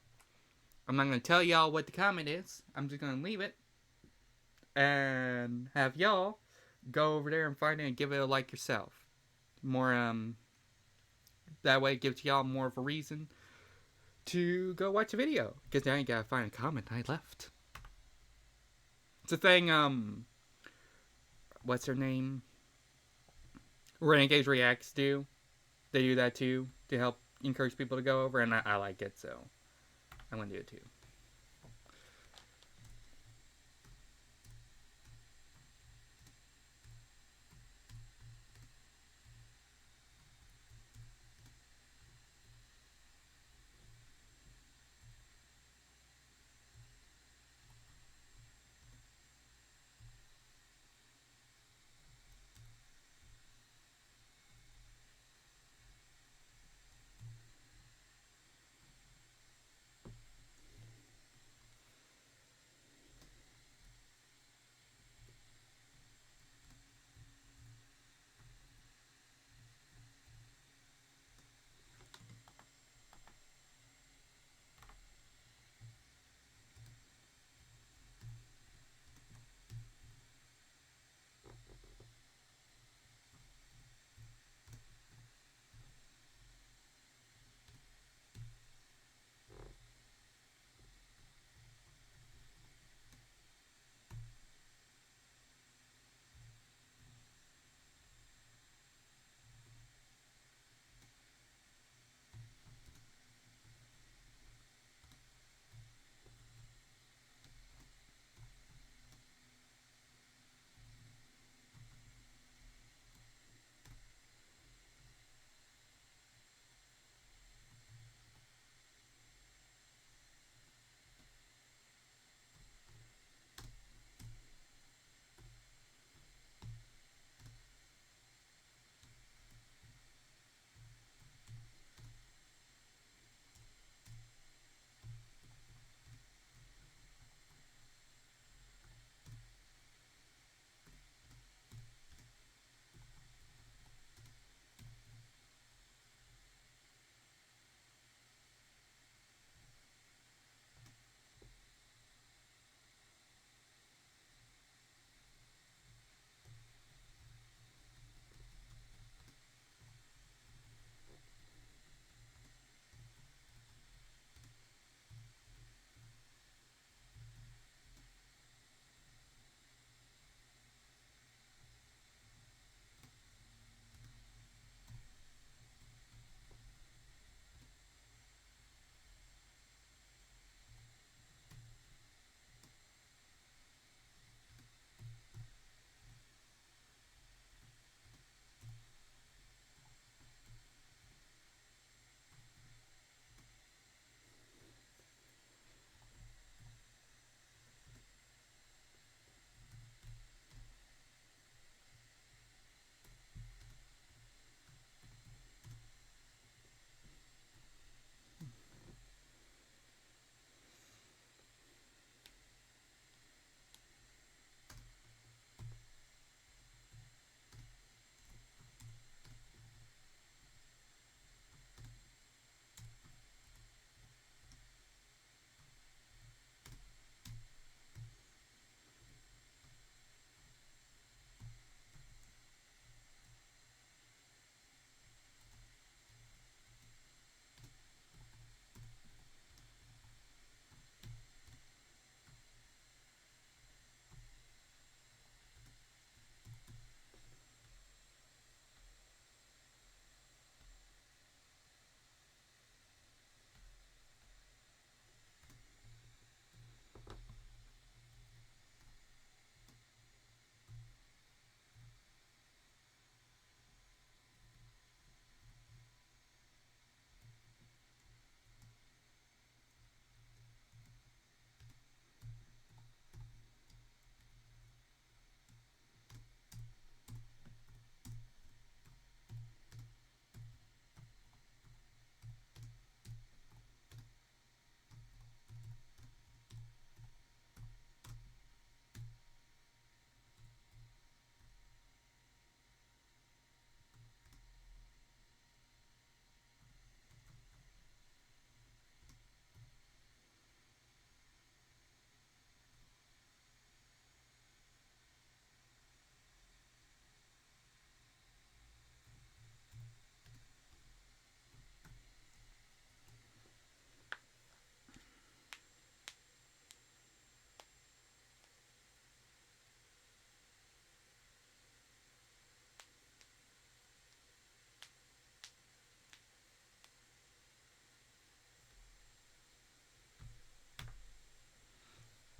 I'm not going to tell y'all what the comment is. I'm just going to leave it and have y'all go over there and find it and give it a like yourself. More, that way it gives y'all more of a reason to go watch the video. Because now you gotta find a comment I left. It's a thing, what's her name? Renegades Reacts do. They do that too, to help encourage people to go over, and I like it, so I'm gonna do it too.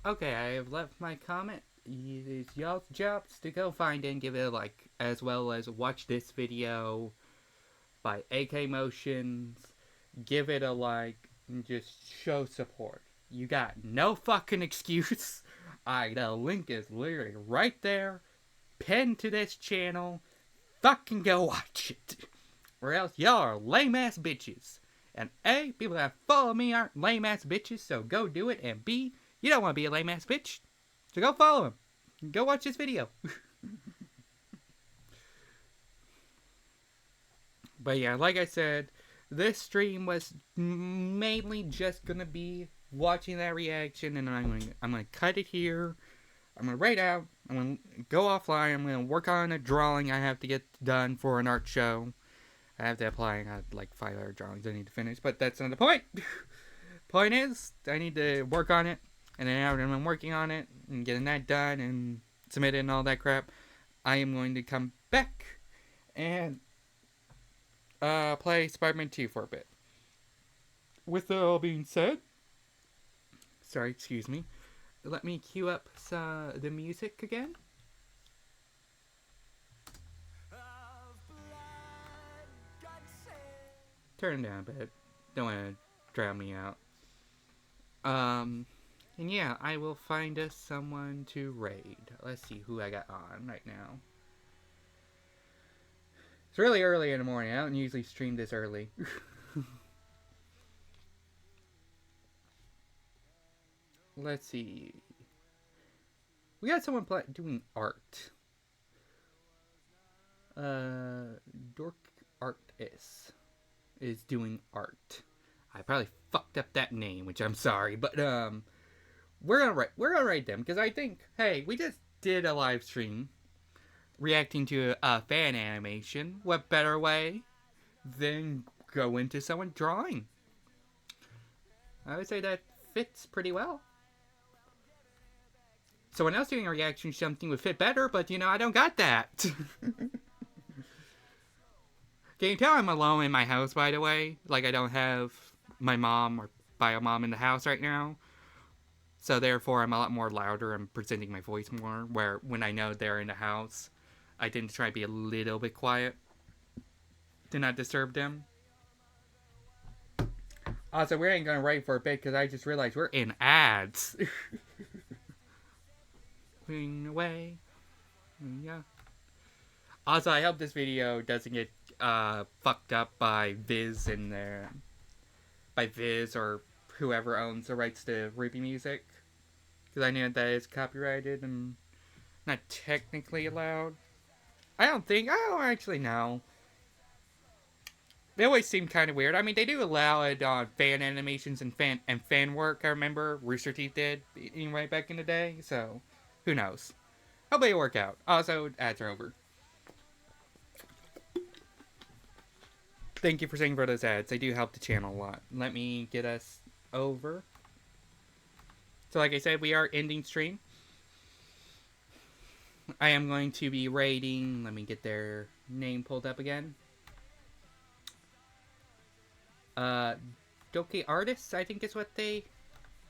Okay, I have left my comment. It is y'all's jobs to go find it and give it a like, as well as watch this video by AK Motions. Give it a like and just show support. You got no fucking excuse. The link is literally right there, pinned to this channel. Fucking go watch it. Or else y'all are lame ass bitches. And A, people that follow me aren't lame ass bitches, so go do it. And B, you don't want to be a lame ass bitch, so go follow him. Go watch this video. But yeah, like I said, this stream was mainly just gonna be watching that reaction, and I'm gonna cut it here. I'm gonna write out. I'm gonna go offline. I'm gonna work on a drawing I have to get done for an art show. I have to apply. I got like 5 other drawings I need to finish, but that's not the point. Point is, I need to work on it, and then after I'm working on it and getting that done and submitted and all that crap, I am going to come back and play Spider-Man 2 for a bit. With that all being said, sorry, excuse me. Let me cue up the music again. Turn it down a bit. Don't want to drown me out. And yeah, I will find us someone to raid. Let's see who I got on right now. It's really early in the morning. I don't usually stream this early. Let's see. We got someone doing art. Dork Artist is doing art. I probably fucked up that name, which I'm sorry, but we're gonna write them because I think, hey, we just did a live stream reacting to a fan animation. What better way than go into someone drawing? I would say that fits pretty well. Someone else doing a reaction to something would fit better, but you know, I don't got that. Can you tell I'm alone in my house, by the way? Like, I don't have my mom or bio mom in the house right now. So therefore, I'm a lot more louder and presenting my voice more, where when I know they're in the house, I tend to try to be a little bit quiet to not disturb them. Also, we ain't gonna write for a bit because I just realized we're in ads. Ring away. Yeah. Also, I hope this video doesn't get fucked up by Viz in there. By Viz or whoever owns the rights to RWBY music. Because I know that is copyrighted and not technically allowed. I don't actually know. They always seem kind of weird. I mean, they do allow it on fan animations and fan work. I remember Rooster Teeth did right back in the day. So, who knows? Hopefully it'll work out. Also, ads are over. Thank you for saying for those ads. They do help the channel a lot. Let me get us over. So like I said, we are ending stream. I am going to be rating. Let me get their name pulled up again. Doki Artists, I think is what they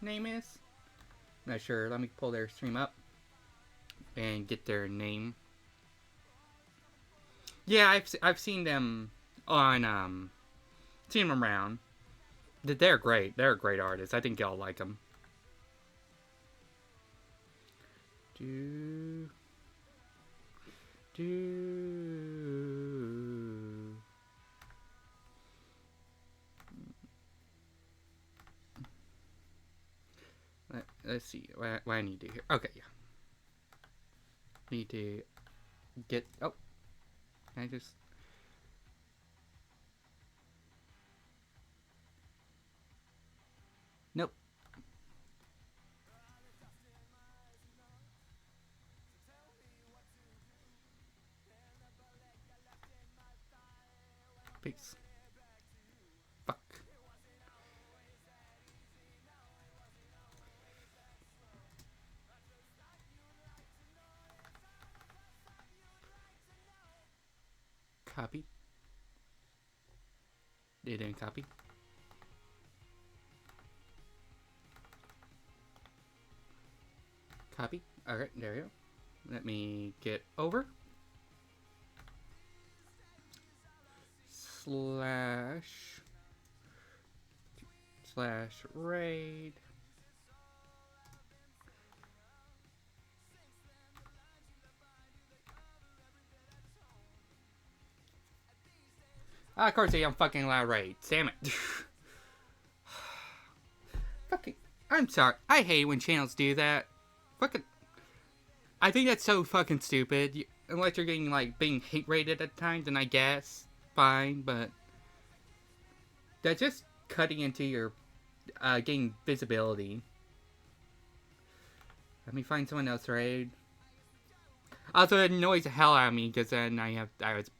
name is. Not sure. Let me pull their stream up and get their name. Yeah, I've seen them on seen them around. They're great. They're great artists. I think y'all like them. Let's see what I need to do here. Okay, yeah. Need to get. Oh, I just. Nope. Peace. Fuck. Copy. They didn't copy. Copy. Alright, there we go. Let me get over. Slash raid. Of course, I'm fucking loud raid. Damn it. Fucking. I'm sorry. I hate when channels do that. Fucking. I think that's so fucking stupid. Unless you're getting, like, being hate rated at times, then I guess. Fine, but. That's just cutting into your. Getting visibility. Let me find someone else, raid. Also, it annoys the hell out of me because then I was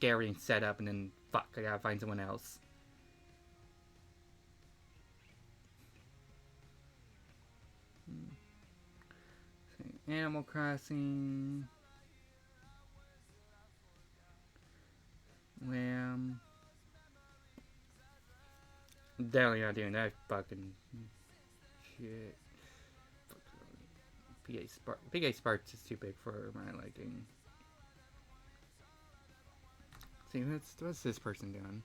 getting set up and then fuck, I gotta find someone else. Animal Crossing. Lamb. Definitely not doing that fucking shit. PA Sparks is too big for my liking. See, what's this person doing?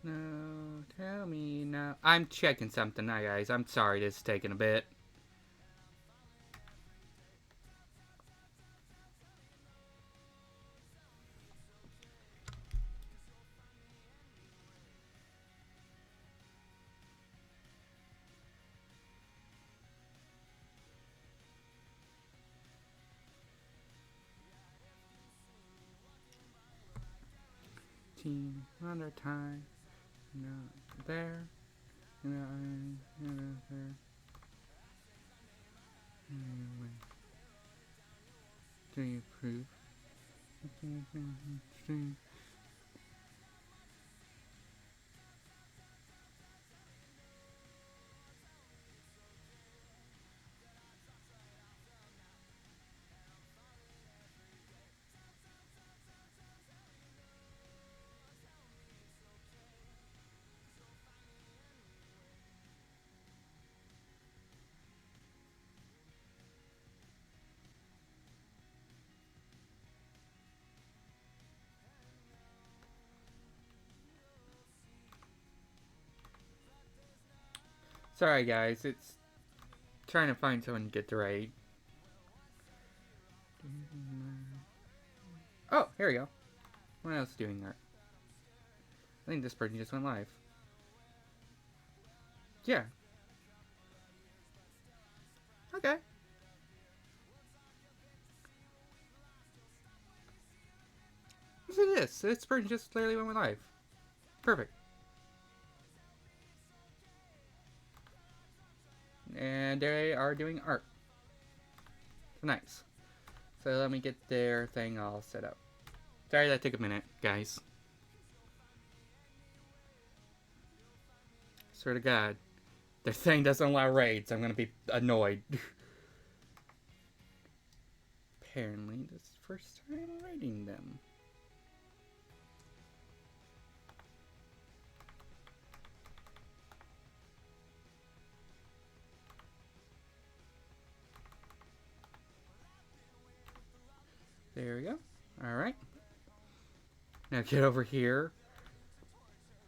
No, tell me now. I'm checking something now, guys. I'm sorry this is taking a bit. Team under time. No, there. No, there. Anyway. Do you approve? Sorry, guys. It's trying to find someone to get the raid. Oh, here we go. What else is doing that? I think this person just went live. Yeah. Okay. Yes, it is. This person just literally went with live. Perfect. And they are doing art. Nice. So let me get their thing all set up. Sorry that took a minute, guys. Swear to God. Their thing doesn't allow raids. I'm gonna be annoyed. Apparently, this is the first time raiding them. There we go. Alright. Now get over here.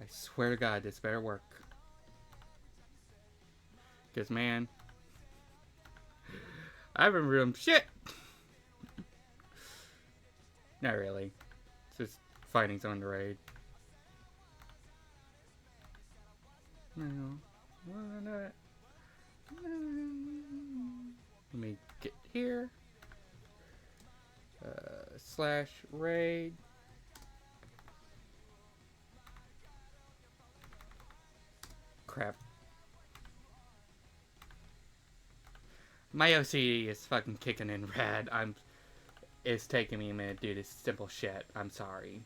I swear to God, this better work. Because, man, I haven't read shit. Not really. It's just fighting someone to raid. Let me get here. Slash raid. Crap. My OCD is fucking kicking in rad. It's taking me a minute to do this simple shit. I'm sorry.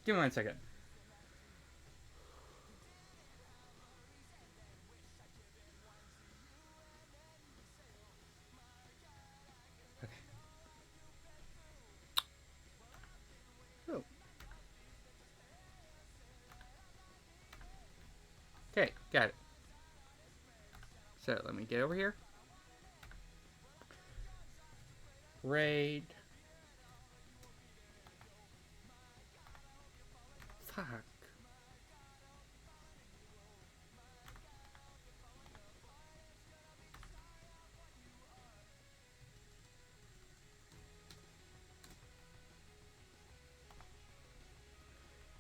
Give me 1 second. Okay. Oh. Okay, got it. So let me get over here. Raid. Fuck.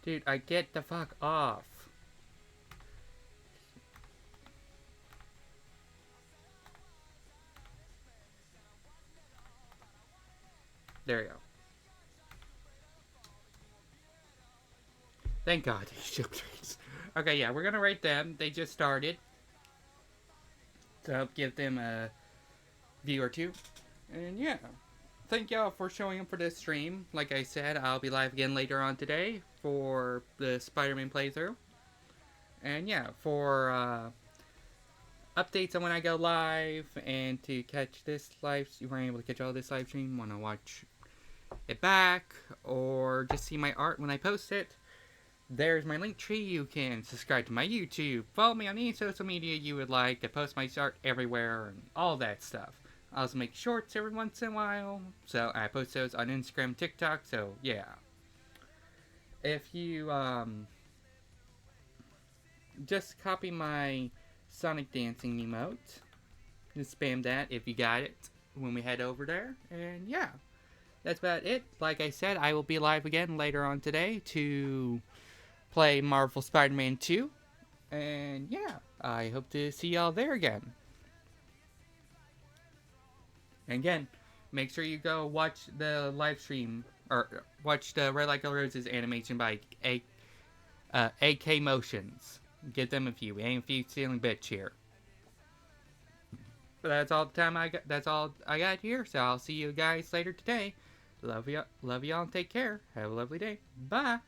Dude, I get the fuck off. There you go. Thank God, these ship trades. Okay, yeah, we're gonna rate them. They just started. To help give them a view or two. And yeah. Thank y'all for showing up for this stream. Like I said, I'll be live again later on today for the Spider-Man playthrough. And yeah, for updates on when I go live and to catch this live, you weren't able to catch all this live stream, want to watch it back or just see my art when I post it, there's my link tree. You can subscribe to my YouTube, follow me on any social media you would like. I post my art everywhere and all that stuff. I also make shorts every once in a while, so I post those on Instagram, TikTok, so yeah. If you just copy my Sonic dancing emote, just spam that if you got it when we head over there, and yeah. That's about it. Like I said, I will be live again later on today to play Marvel Spider-Man 2. And yeah, I hope to see y'all there again. And again, make sure you go watch the live stream, or watch the Red Light Color Roses animation by AK Motions. Get them if you ain't stealing bitch here. But that's all the time that's all I got here, so I'll see you guys later today. Love y'all and take care. Have a lovely day. Bye.